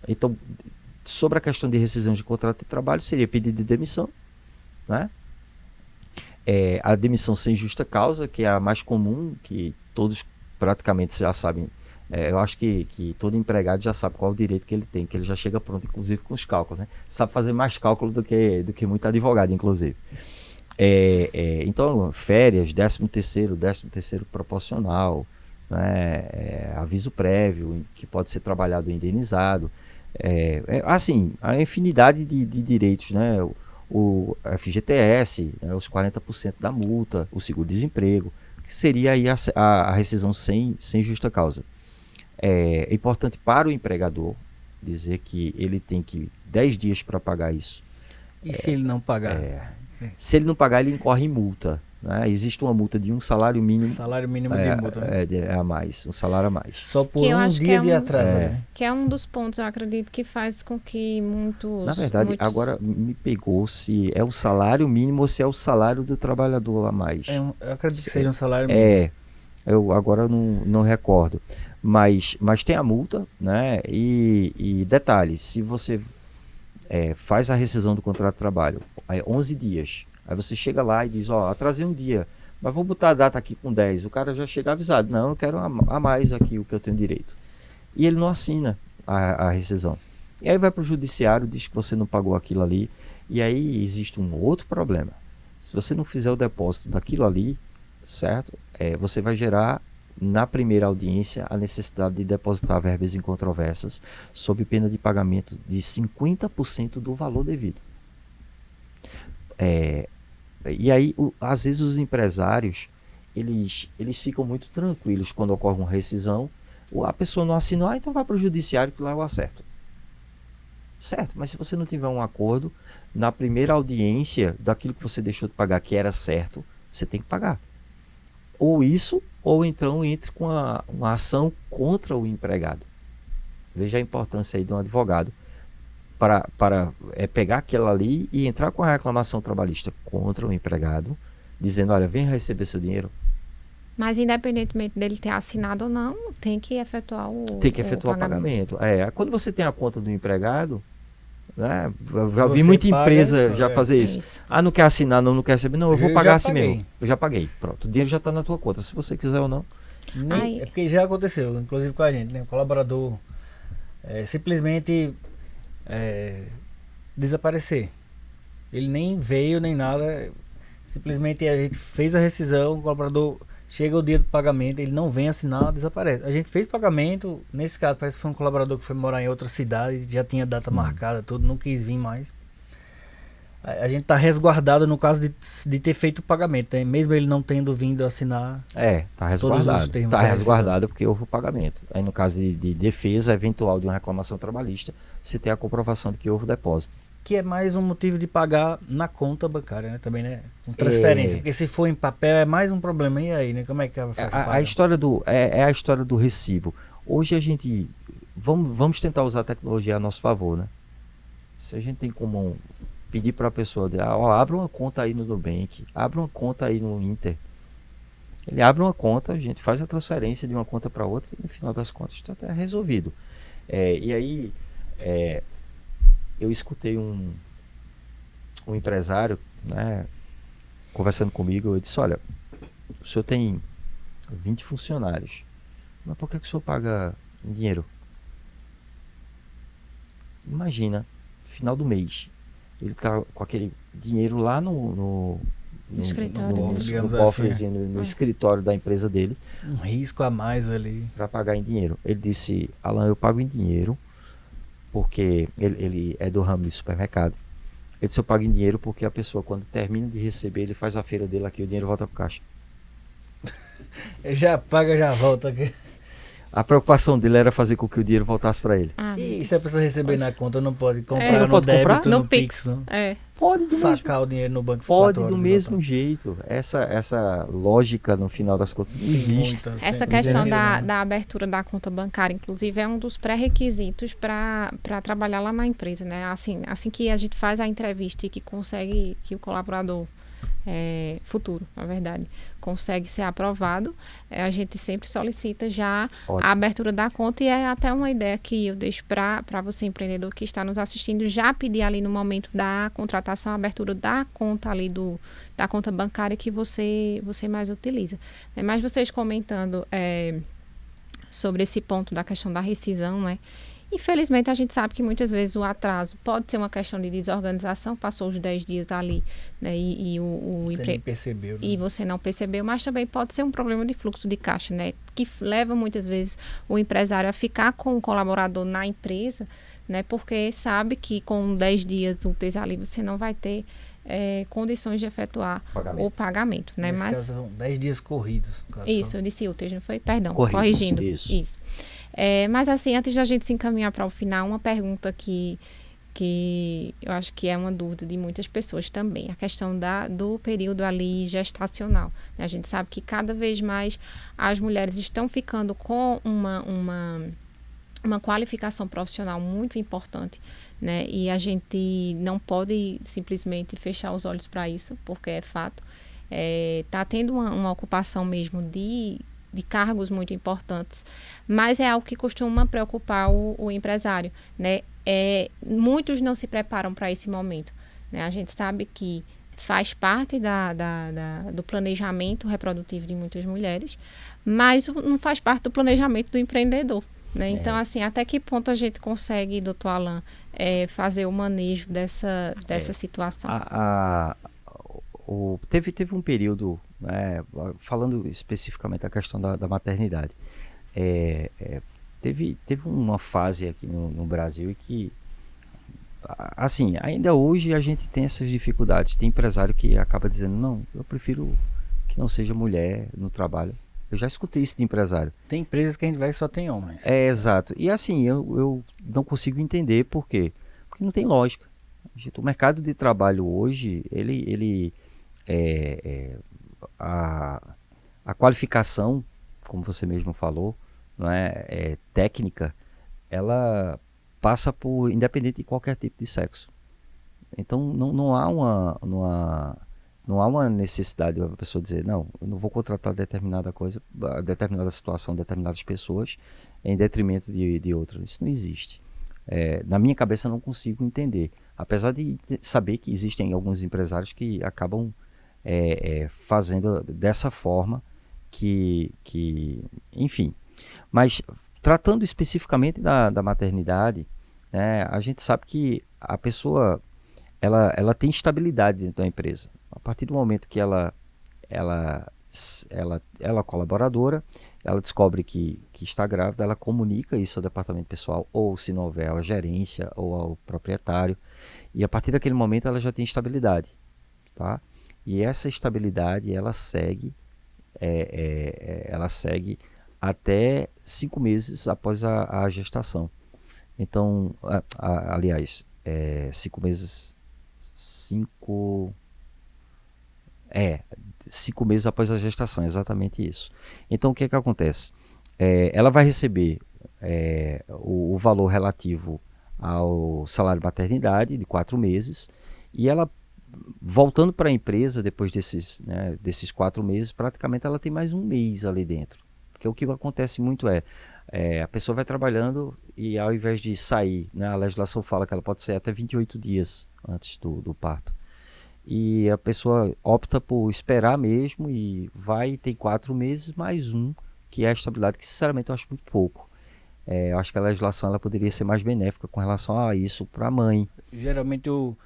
Então, sobre a questão de rescisão de contrato de trabalho, seria pedido de demissão, né? A demissão sem justa causa, que é a mais comum, que todos praticamente já sabem. Eu acho que todo empregado já sabe qual é o direito que ele tem, que ele já chega pronto, inclusive com os cálculos, né? Sabe fazer mais cálculo do que muito advogado, inclusive. Então, férias, 13º proporcional, né? Aviso prévio, que pode ser trabalhado e indenizado. Assim, a infinidade de direitos, né? O FGTS, né? Os 40% da multa, o seguro-desemprego, que seria aí a rescisão sem justa causa. É importante para o empregador dizer que ele tem 10 dias para pagar isso. E se ele não pagar? Se ele não pagar, ele incorre em multa. Né? Existe uma multa de um salário mínimo. Salário mínimo de multa. A mais, um salário a mais. Só por um dia de atraso. Né? Que é um dos pontos, eu acredito, que faz com que muitos... Na verdade, agora me pegou se é o salário mínimo ou se é o salário do trabalhador a mais. Eu acredito que seja um salário mínimo. Eu agora não recordo. Mas tem a multa, né? E detalhe, se você faz a rescisão do contrato de trabalho, aí 11 dias, aí você chega lá e diz, atrasei um dia, mas vou botar a data aqui com 10, o cara já chega avisado, não, eu quero a mais aqui o que eu tenho direito. E ele não assina a rescisão. E aí vai para o judiciário, diz que você não pagou aquilo ali, e aí existe um outro problema. Se você não fizer o depósito daquilo ali, certo? Você vai gerar, na primeira audiência, a necessidade de depositar verbas incontroversas sob pena de pagamento de 50% do valor devido. E aí, às vezes, os empresários eles ficam muito tranquilos quando ocorre uma rescisão. A pessoa não assinou, então vai para o judiciário que lá eu acerto. Certo, mas se você não tiver um acordo, na primeira audiência daquilo que você deixou de pagar que era certo, você tem que pagar. Ou isso, ou então entre com uma ação contra o empregado. Veja a importância aí de um advogado para pegar aquilo ali e entrar com a reclamação trabalhista contra o empregado, dizendo, olha, vem receber seu dinheiro. Mas independentemente dele ter assinado ou não, tem que efetuar o Tem que efetuar o pagamento. Quando você tem a conta do empregado, né, eu já Você vi muita paga, empresa já fazer isso. Isso. Não quer assinar, não quer receber. Não, eu vou Eu pagar já assim paguei. mesmo. Eu já paguei. Pronto, o dinheiro já está na tua conta. Se você quiser ou não. Ai. É porque já aconteceu, inclusive com a gente, né? O colaborador simplesmente desaparecer. Ele nem veio, nem nada. Simplesmente a gente fez a rescisão, o colaborador chega o dia do pagamento, ele não vem assinar, desaparece. A gente fez pagamento, nesse caso parece que foi um colaborador que foi morar em outra cidade, já tinha data marcada, tudo, não quis vir mais. A gente tá resguardado no caso de ter feito o pagamento, né? Mesmo ele não tendo vindo assinar. Tá Todos resguardado. os termos Tá da resguardado porque houve o pagamento. Aí no caso de defesa eventual de uma reclamação trabalhista, você tem a comprovação de que houve o depósito. Que é mais um motivo de pagar na conta bancária, né? Também, né? Com transferência. Porque se for em papel é mais um problema. E aí, né? Como é que ela faz? A história é a história do recibo. Hoje a gente vamos tentar usar a tecnologia a nosso favor, né? Se a gente tem como pedir para a pessoa, abra uma conta aí no Nubank, abra uma conta aí no Inter. Ele abre uma conta, a gente faz a transferência de uma conta para outra e no final das contas está até resolvido. E aí eu escutei um empresário, né, conversando comigo, eu disse, olha, o senhor tem 20 funcionários, mas por que o senhor paga em dinheiro? Imagina, final do mês, ele está com aquele dinheiro lá no escritório dele. no Digamos cofrezinho, assim, no escritório da empresa dele, Um risco a mais ali. para pagar em dinheiro. Ele disse, Alan, eu pago em dinheiro, porque ele é do ramo de supermercado. Ele disse, eu pago em dinheiro porque a pessoa, quando termina de receber, ele faz a feira dele aqui, o dinheiro volta pro caixa. Ele já paga, já volta aqui. A preocupação dele era fazer com que o dinheiro voltasse para ele. E se a pessoa receber na conta, não pode comprar não no pode comprar? débito, No no Pix, não? Pode do mesmo, Sacar o dinheiro no banco. pode 24 do horas, mesmo exatamente. jeito. Essa lógica, no final das contas, não Tem existe. muita, Essa sempre questão dizendo que não. da abertura da conta bancária, inclusive, é um dos pré-requisitos para trabalhar lá na empresa, né? Assim que a gente faz a entrevista e que consegue que o colaborador futuro, na verdade, consegue ser aprovado, a gente sempre solicita já Ótimo. a abertura da conta e é até uma ideia que eu deixo para você, empreendedor que está nos assistindo, já pedir ali no momento da contratação a abertura da conta ali da conta bancária que você mais utiliza. Mas vocês comentando sobre esse ponto da questão da rescisão, né? Infelizmente, a gente sabe que muitas vezes o atraso pode ser uma questão de desorganização, passou os 10 dias ali, né, Você nem percebeu, né? e você não percebeu, mas também pode ser um problema de fluxo de caixa, né, que leva muitas vezes o empresário a ficar com o colaborador na empresa, né, porque sabe que com 10 dias úteis ali você não vai ter condições de efetuar o pagamento, né, Nesse mas caso, são 10 dias corridos. no caso, isso, só. eu disse úteis, não foi? Perdão, Corridos, corrigindo. isso. Mas assim, antes da gente se encaminhar para o final, uma pergunta que eu acho que é uma dúvida de muitas pessoas também, a questão do período ali gestacional. A gente sabe que cada vez mais as mulheres estão ficando com uma qualificação profissional muito importante, né? E a gente não pode simplesmente fechar os olhos para isso, porque é fato. Tá tendo uma ocupação mesmo de cargos muito importantes, mas é algo que costuma preocupar o empresário, né? Muitos não se preparam para esse momento, né? A gente sabe que faz parte do planejamento reprodutivo de muitas mulheres, mas não faz parte do planejamento do empreendedor, né? Então, assim, até que ponto a gente consegue, doutor Alan, fazer o manejo dessa situação? Teve um período, né, falando especificamente da questão da maternidade, teve uma fase aqui no Brasil que, assim, ainda hoje a gente tem essas dificuldades. Tem empresário que acaba dizendo, não, eu prefiro que não seja mulher no trabalho. Eu já escutei isso de empresário. Tem empresas que a gente vai e só tem homens. Exato. E assim, eu não consigo entender por quê. Porque não tem lógica. O mercado de trabalho hoje, a qualificação, como você mesmo falou, não técnica, ela passa por, independente de qualquer tipo de sexo. Então não há uma necessidade da pessoa dizer, não, eu não vou contratar determinada coisa, determinada situação, determinadas pessoas em detrimento de outras. Isso não existe. Na minha cabeça eu não consigo entender. Apesar de saber que existem alguns empresários que acabam fazendo dessa forma enfim. Mas tratando especificamente da maternidade, né, a gente sabe que a pessoa ela tem estabilidade dentro da empresa. A partir do momento que ela é colaboradora, ela descobre que está grávida, ela comunica isso ao departamento pessoal, ou se não houver, à gerência ou ao proprietário, e a partir daquele momento ela já tem estabilidade, tá? E essa estabilidade ela segue até 5 meses após a gestação. Então, aliás, 5 meses, 5 meses após a gestação, exatamente isso. Então, o que acontece? Ela vai receber o valor relativo ao salário de maternidade de 4 meses, e ela, voltando para a empresa depois desses 4 meses, praticamente ela tem mais um mês ali dentro. Porque o que acontece muito a pessoa vai trabalhando e ao invés de sair, né, a legislação fala que ela pode sair até 28 dias antes do parto. E a pessoa opta por esperar mesmo e tem 4 meses mais um, que é a estabilidade, que sinceramente eu acho muito pouco. Eu acho que a legislação ela poderia ser mais benéfica com relação a isso para a mãe. Geralmente o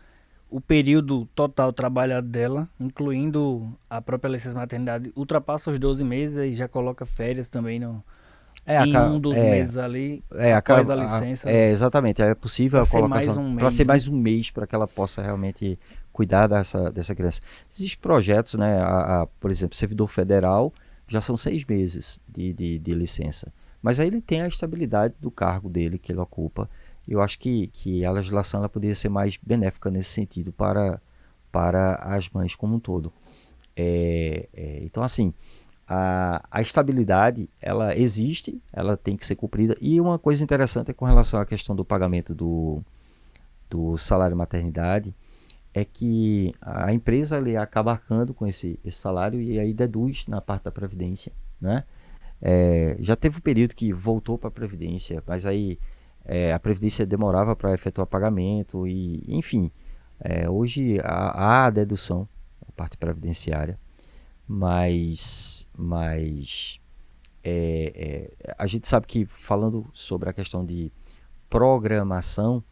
período total trabalhado dela, incluindo a própria licença maternidade, ultrapassa os 12 meses e já coloca férias também em um dos meses ali, após a licença. Exatamente, é possível a colocação para ser mais um né? mês, para que ela possa realmente cuidar dessa criança. Existem projetos, né? Por exemplo, servidor federal já são 6 meses de licença. Mas aí ele tem a estabilidade do cargo dele que ele ocupa. Eu acho que a legislação ela poderia ser mais benéfica nesse sentido para as mães como um todo. Então, assim, a estabilidade ela existe, ela tem que ser cumprida. E uma coisa interessante é com relação à questão do pagamento do salário maternidade, é que a empresa ali acaba arcando com esse salário e aí deduz na parte da Previdência, né? Já teve um período que voltou para a Previdência, mas aí a Previdência demorava para efetuar pagamento e, enfim, hoje há a dedução, a parte previdenciária, mas a gente sabe que, falando sobre a questão de programação,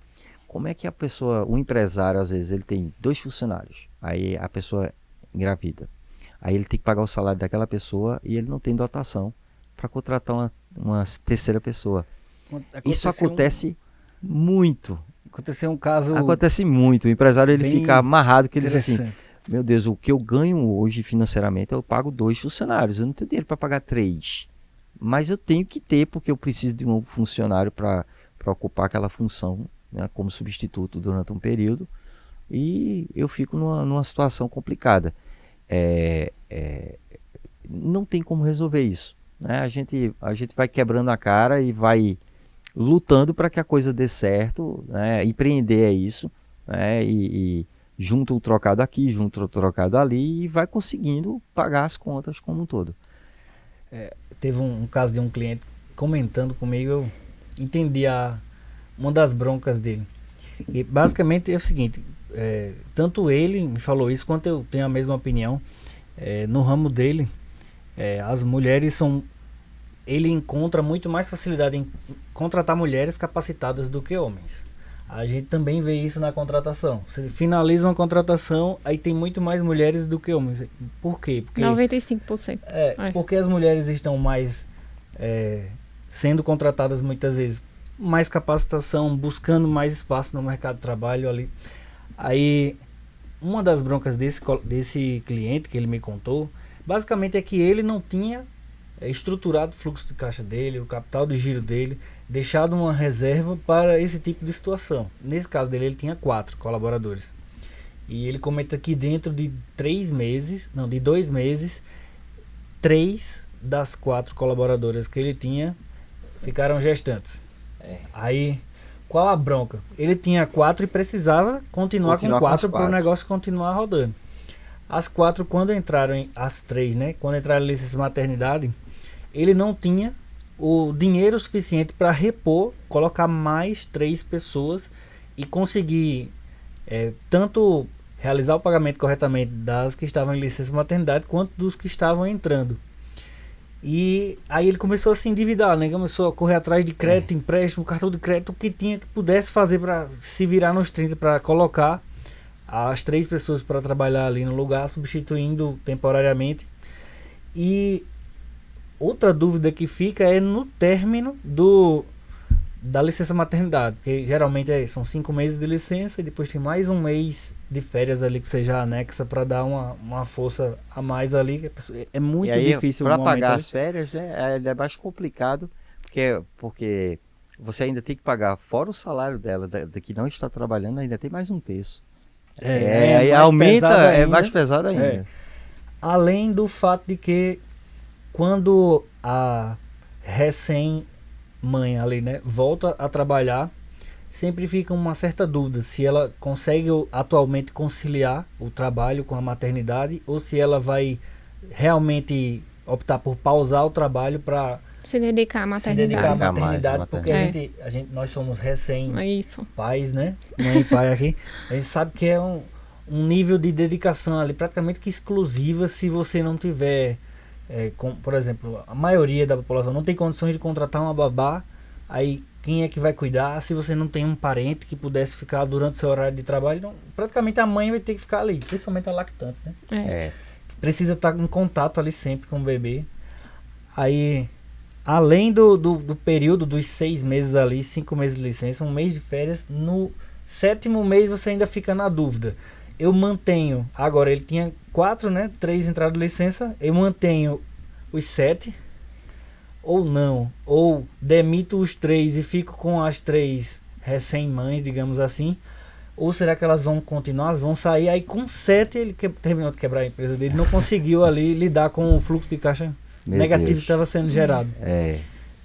como é que o empresário, às vezes, ele tem 2 funcionários, aí a pessoa engravida, aí ele tem que pagar o salário daquela pessoa e ele não tem dotação para contratar uma terceira pessoa. Isso acontece muito. Aconteceu um caso... Acontece muito. O empresário ele fica amarrado, que ele diz assim, meu Deus, o que eu ganho hoje financeiramente, eu pago 2 funcionários, eu não tenho dinheiro para pagar 3. Mas eu tenho que ter, porque eu preciso de um funcionário para ocupar aquela função, né, como substituto durante um período, e eu fico numa situação complicada. Não tem como resolver isso, né? A gente vai quebrando a cara e vai lutando para que a coisa dê certo, né? Empreender é isso, né? E junta o trocado aqui, junta o trocado ali e vai conseguindo pagar as contas como um todo. Teve um caso de um cliente comentando comigo, eu entendi uma das broncas dele. E basicamente é o seguinte, tanto ele me falou isso, quanto eu tenho a mesma opinião. No ramo dele, as mulheres ele encontra muito mais facilidade em contratar mulheres capacitadas do que homens. A gente também vê isso na contratação. Você finaliza uma contratação, aí tem muito mais mulheres do que homens. Por quê? Porque 95%. Porque as mulheres estão mais sendo contratadas muitas vezes, mais capacitação, buscando mais espaço no mercado de trabalho ali. Aí, uma das broncas desse cliente que ele me contou, basicamente é que ele não tinha estruturado o fluxo de caixa dele, o capital de giro dele, deixado uma reserva para esse tipo de situação. Nesse caso dele, ele tinha 4 colaboradores. E ele comenta que dentro de 2 meses, 3 das 4 colaboradoras que ele tinha ficaram gestantes. Aí, qual a bronca? Ele tinha 4 e precisava continuar com 4 para o negócio continuar rodando. As 4, quando entraram, as 3, né? Quando entraram em licença maternidade, ele não tinha o dinheiro suficiente para repor, colocar mais 3 pessoas e conseguir tanto realizar o pagamento corretamente das que estavam em licença maternidade quanto dos que estavam entrando. E aí ele começou a se endividar, né? Começou a correr atrás de crédito, empréstimo, cartão de crédito, o que tinha que pudesse fazer para se virar nos 30 para colocar as 3 pessoas para trabalhar ali no lugar, substituindo temporariamente. E outra dúvida que fica é no término da licença maternidade, porque geralmente são 5 meses de licença e depois tem mais um mês de férias ali que você já anexa para dar uma força a mais ali. É muito difícil para pagar as férias, né? É mais complicado, porque você ainda tem que pagar, fora o salário dela, da que não está trabalhando, ainda tem mais um terço. Aí aumenta, é mais pesado ainda. Além do fato de que quando a recém-mãe ali, né, volta a trabalhar, sempre fica uma certa dúvida se ela consegue atualmente conciliar o trabalho com a maternidade ou se ela vai realmente optar por pausar o trabalho para se dedicar à maternidade. Porque nós somos recém-pais, né? Mãe e pai aqui. A gente sabe que é um nível de dedicação ali praticamente que exclusiva se você não tiver, por exemplo, a maioria da população não tem condições de contratar uma babá, aí quem é que vai cuidar? Se você não tem um parente que pudesse ficar durante o seu horário de trabalho, então, praticamente a mãe vai ter que ficar ali, principalmente a lactante, né? Precisa estar em contato ali sempre com o bebê. Aí, além do período dos 6 meses ali, 5 meses de licença, 1 mês de férias, no 7º mês você ainda fica na dúvida. Eu mantenho, agora ele tinha 4, né? 3 entradas de licença, eu mantenho os 7 ou não, ou demito os 3 e fico com as 3 recém-mães, digamos assim, ou será que elas vão continuar, vão sair, aí com 7 ele terminou de quebrar a empresa dele, não conseguiu ali lidar com o fluxo de caixa negativo que estava sendo gerado.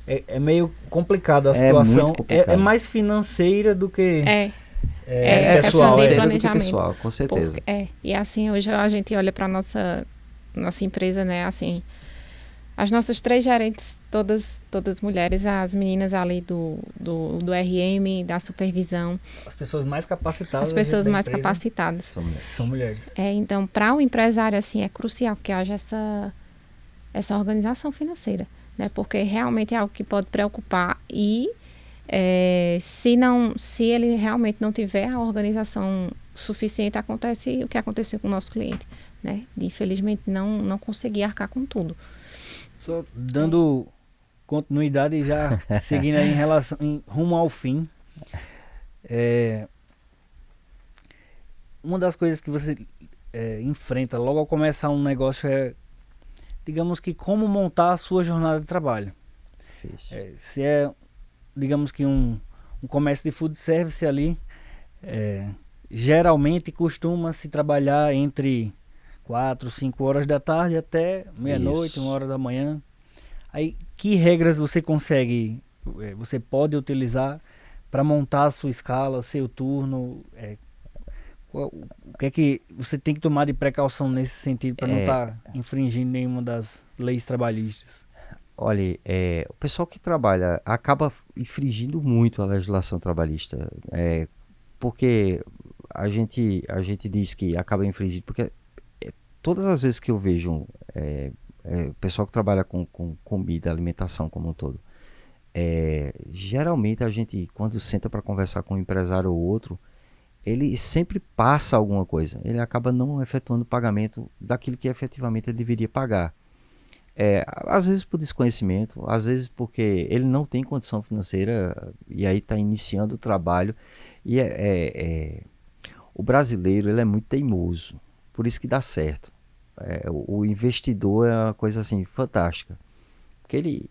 É meio complicado a situação, é mais financeira do que pessoal. Planejamento. Com certeza. E assim, hoje a gente olha para nossa empresa, né, assim, as nossas 3 gerentes, todas mulheres, as meninas ali do RM, da supervisão. As pessoas mais capacitadas. As pessoas mais capacitadas. São mulheres. Então, para o empresário, assim, é crucial que haja essa organização financeira, né? Porque realmente é algo que pode preocupar e se ele realmente não tiver a organização suficiente, acontece o que aconteceu com o nosso cliente, né? Infelizmente, não conseguir arcar com tudo. Só dando continuidade e já seguindo aí rumo ao fim. Uma das coisas que você enfrenta logo ao começar um negócio digamos que como montar a sua jornada de trabalho. Se digamos que um comércio de food service ali, geralmente costuma se trabalhar entre 4, 5 horas da tarde até meia-noite, 1 hora da manhã. Aí, que regras você pode utilizar para montar a sua escala, seu turno? O que é que você tem que tomar de precaução nesse sentido para não estar infringindo nenhuma das leis trabalhistas? Olha, o pessoal que trabalha acaba infringindo muito a legislação trabalhista, porque a gente diz que acaba infringindo, porque todas as vezes que eu vejo o pessoal que trabalha com comida, alimentação como um todo, geralmente a gente, quando senta para conversar com um empresário ou outro, ele sempre passa alguma coisa, ele acaba não efetuando o pagamento daquilo que efetivamente ele deveria pagar. Às vezes por desconhecimento, às vezes porque ele não tem condição financeira e aí está iniciando o trabalho. E o brasileiro, ele é muito teimoso, por isso que dá certo. O investidor é uma coisa assim fantástica, porque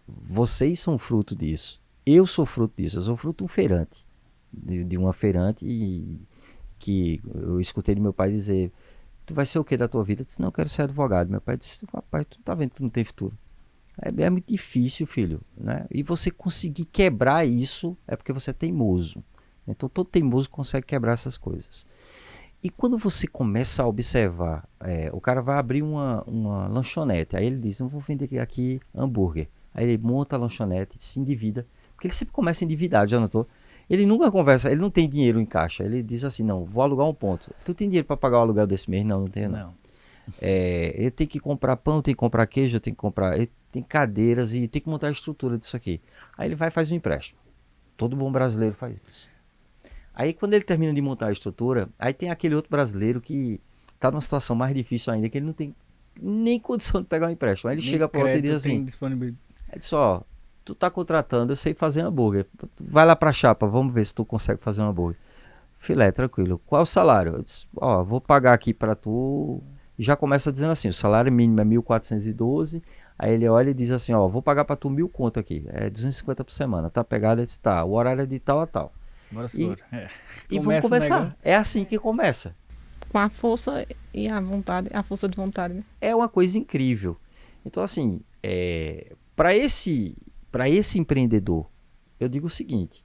vocês são fruto disso, eu sou fruto disso, eu sou fruto de um feirante, de uma feirante que eu escutei do meu pai dizer: tu vai ser o que da tua vida? Eu disse: não, eu quero ser advogado. Meu pai disse: rapaz, tu tá vendo que tu não tem futuro. É muito difícil, filho, né? E você conseguir quebrar isso é porque você é teimoso. Então todo teimoso consegue quebrar essas coisas. E quando você começa a observar, o cara vai abrir uma lanchonete, aí ele diz, não vou vender aqui hambúrguer. Aí ele monta a lanchonete, se endivida, porque ele sempre começa endividado, já notou? Ele nunca conversa, ele não tem dinheiro em caixa, ele diz assim, não, vou alugar um ponto. Tu tem dinheiro para pagar o aluguel desse mês? Não, não tenho não. Eu tenho que comprar pão, eu tenho que comprar queijo, eu tenho que comprar, tem cadeiras e tem que montar a estrutura disso aqui. Aí ele vai e faz um empréstimo. Todo bom brasileiro faz isso. Aí quando ele termina de montar a estrutura, aí tem aquele outro brasileiro que tá numa situação mais difícil ainda, que ele não tem nem condição de pegar um empréstimo. Aí ele chega para outro e diz assim, é disso, ó, tu tá contratando, eu sei fazer hambúrguer, vai lá pra chapa, vamos ver se tu consegue fazer um hambúrguer. Filé, tranquilo, qual é o salário? Eu disse, ó, vou pagar aqui para tu, e já começa dizendo assim, o salário mínimo é 1.412, aí ele olha e diz assim, ó, vou pagar para tu 1.000 conto aqui, é 250 por semana, tá pegado? Ele disse, tá, o horário é de tal a tal. Bora, e vamos começar. É assim que começa. Com a força e a vontade, a força de vontade, né? É uma coisa incrível. Então, assim, para esse empreendedor, eu digo o seguinte: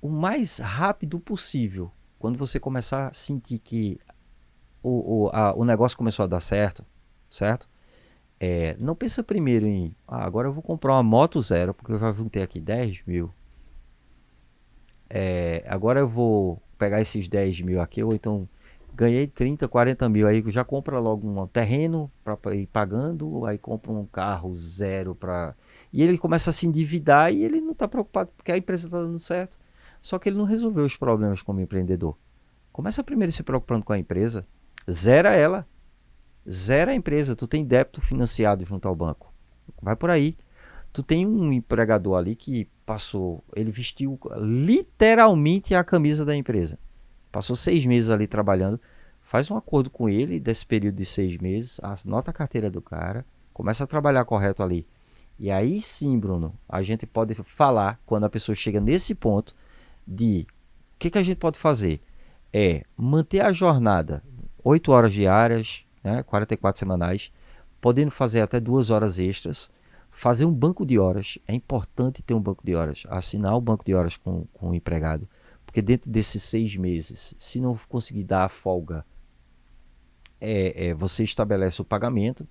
o mais rápido possível, quando você começar a sentir que o negócio começou a dar certo, não pensa primeiro em, agora eu vou comprar uma moto zero, porque eu já juntei aqui 10 mil. Agora eu vou pegar esses 10 mil aqui, ou então ganhei 30, 40 mil, aí já compra logo um terreno para ir pagando, aí compra um carro zero para... E ele começa a se endividar e ele não está preocupado porque a empresa está dando certo. Só que ele não resolveu os problemas como empreendedor. Começa primeiro se preocupando com a empresa, zera ela, zera a empresa, tu tem débito financiado junto ao banco, vai por aí. Tu tem um empregador ali que ele vestiu literalmente a camisa da empresa. Passou 6 meses ali trabalhando. Faz um acordo com ele desse período de 6 meses, anota a carteira do cara, começa a trabalhar correto ali. E aí sim, Bruno, a gente pode falar, quando a pessoa chega nesse ponto, de o que a gente pode fazer? Manter a jornada 8 horas diárias, né, 44 semanais, podendo fazer até 2 horas extras. Fazer um banco de horas, é importante ter um banco de horas, assinar o banco de horas com o empregado, porque dentro desses 6 meses, se não conseguir dar a folga, você estabelece o pagamento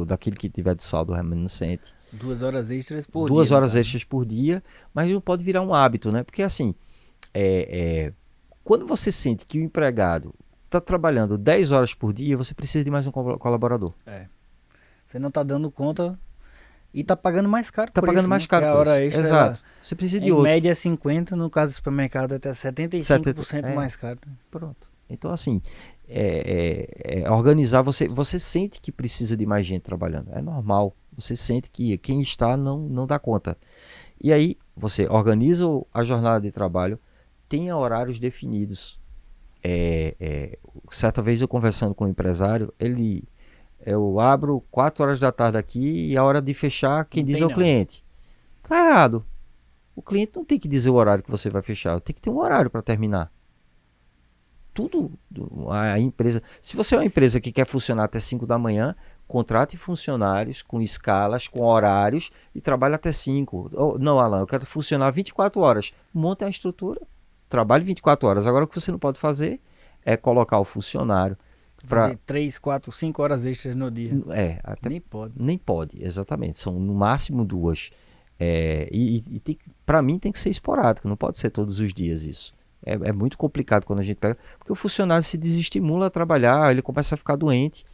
daquilo que tiver de saldo remanescente. 2 horas extras por dia. 2 horas extras por dia, mas não pode virar um hábito, né? Porque assim, quando você sente que o empregado está trabalhando 10 horas por dia, você precisa de mais um colaborador. Você não está dando conta... E tá pagando mais caro por isso. Tá pagando mais caro por isso. A hora extra, exato. Você precisa de outro. Em média é 50%, no caso do supermercado até 75% mais caro. Pronto. Então assim, organizar, você sente que precisa de mais gente trabalhando. É normal. Você sente que quem está não dá conta. E aí você organiza a jornada de trabalho, tenha horários definidos. Certa vez eu conversando com um empresário, eu abro 4 horas da tarde aqui e a hora de fechar, quem diz é o cliente. Tá errado. O cliente não tem que dizer o horário que você vai fechar, tem que ter um horário para terminar. Tudo, a empresa... Se você é uma empresa que quer funcionar até 5 da manhã, contrate funcionários com escalas, com horários e trabalhe até 5. Não, Alan, eu quero funcionar 24 horas. Monte a estrutura, trabalhe 24 horas. Agora o que você não pode fazer é colocar o funcionário fazer 3, 4, 5 horas extras no dia. Nem pode. Nem pode, exatamente. São no máximo 2. Para mim tem que ser esporádico, não pode ser todos os dias isso. É muito complicado quando a gente pega, porque o funcionário se desestimula a trabalhar, ele começa a ficar doente.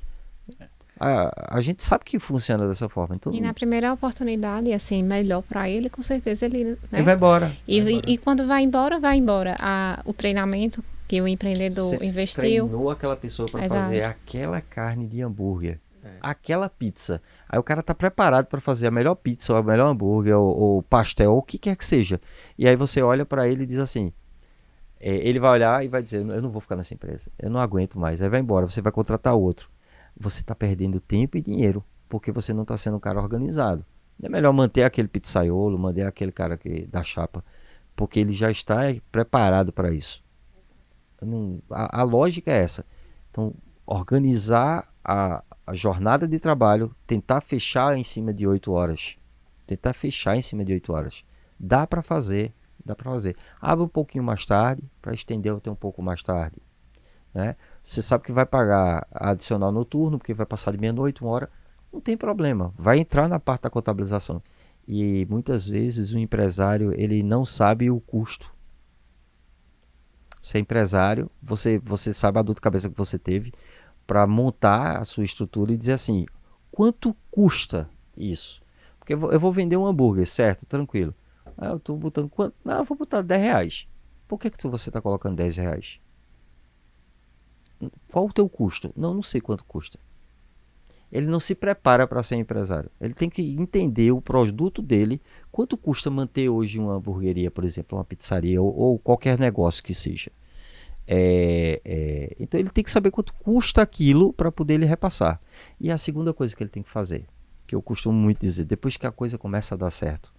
A gente sabe que funciona dessa forma. Então, e na primeira oportunidade, assim, melhor para ele, com certeza ele... Né? Ele vai embora. E quando vai embora. O treinamento que o empreendedor investiu. Treinou aquela pessoa para fazer aquela carne de hambúrguer, aquela pizza. Aí o cara tá preparado para fazer a melhor pizza, ou a melhor hambúrguer, ou pastel, ou o que quer que seja. E aí você olha para ele e diz assim, ele vai olhar e vai dizer, eu não vou ficar nessa empresa, eu não aguento mais. Aí vai embora, você vai contratar outro. Você está perdendo tempo e dinheiro, porque você não está sendo um cara organizado. É melhor manter aquele pizzaiolo, manter aquele cara da chapa, porque ele já está preparado para isso. A lógica é essa. Então, organizar a jornada de trabalho, tentar fechar em cima de 8 horas. Tentar fechar em cima de 8 horas. Dá para fazer, dá para fazer. Abre um pouquinho mais tarde, para estender até um pouco mais tarde. Né? Você sabe que vai pagar adicional noturno, porque vai passar de meia-noite, 1 hora. Não tem problema, vai entrar na parte da contabilização. E muitas vezes o empresário ele não sabe o custo. Você é empresário, você sabe a dor de cabeça que você teve para montar a sua estrutura e dizer assim, quanto custa isso? Porque eu vou vender um hambúrguer, certo? Tranquilo. Eu estou botando quanto? Não, eu vou botar R$10. Por que você está colocando R$10? Qual o teu custo? Não sei quanto custa. Ele não se prepara para ser empresário. Ele tem que entender o produto dele, quanto custa manter hoje uma hamburgueria, por exemplo, uma pizzaria ou qualquer negócio que seja. Então ele tem que saber quanto custa aquilo para poder ele repassar. E a segunda coisa que ele tem que fazer, que eu costumo muito dizer, depois que a coisa começa a dar certo,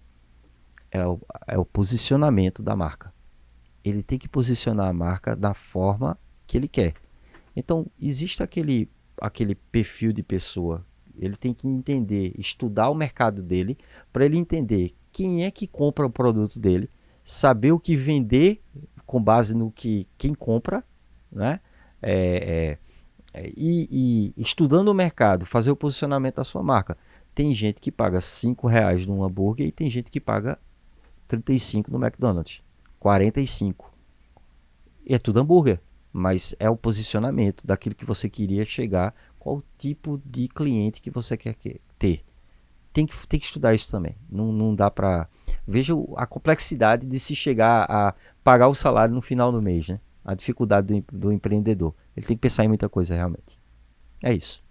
é o posicionamento da marca. Ele tem que posicionar a marca da forma que ele quer. Então existe aquele perfil de pessoa, ele tem que entender, estudar o mercado dele, para ele entender quem é que compra o produto dele, saber o que vender com base no que quem compra, né? E estudando o mercado, fazer o posicionamento da sua marca. Tem gente que paga R$5 num hambúrguer e tem gente que paga 35 no McDonald's, 45. E é tudo hambúrguer. Mas é o posicionamento daquilo que você queria chegar, qual o tipo de cliente que você quer ter. Tem que estudar isso também. Não dá para... Veja a complexidade de se chegar a pagar o salário no final do mês, né? A dificuldade do empreendedor. Ele tem que pensar em muita coisa realmente. É isso.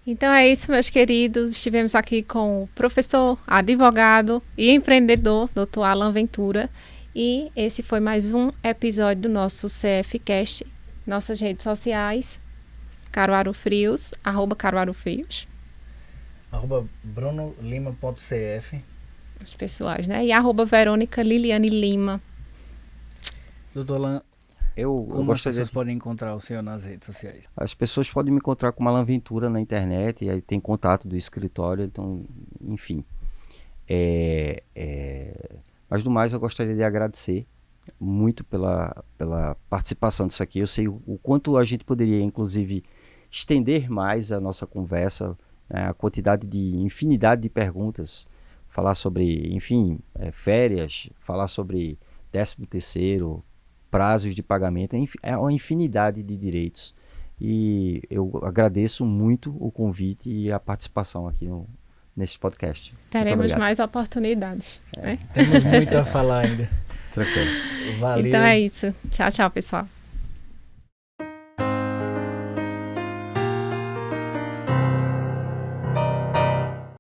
Então é isso, meus queridos. Estivemos aqui com o professor, advogado e empreendedor, Dr. Alan Ventura. E esse foi mais um episódio do nosso CFcast. Nossas redes sociais, Caruaru Frios, @CaruaruFrios. @brunolima.cf. Os pessoais, né? E @Verônica Liliane Lima. Doutor Alan, como as pessoas podem encontrar o senhor nas redes sociais? As pessoas podem me encontrar com Alan Ventura na internet, e aí tem contato do escritório, então, enfim. Mas do mais, eu gostaria de agradecer muito pela participação disso aqui. Eu sei o quanto a gente poderia, inclusive, estender mais a nossa conversa, né, a quantidade de infinidade de perguntas, falar sobre, enfim, férias, falar sobre 13º, prazos de pagamento, é uma infinidade de direitos. E eu agradeço muito o convite e a participação aqui nesse podcast. Teremos mais oportunidades. Né? Temos muito a falar ainda. Tranquilo. Valeu. Então é isso. Tchau, tchau, pessoal.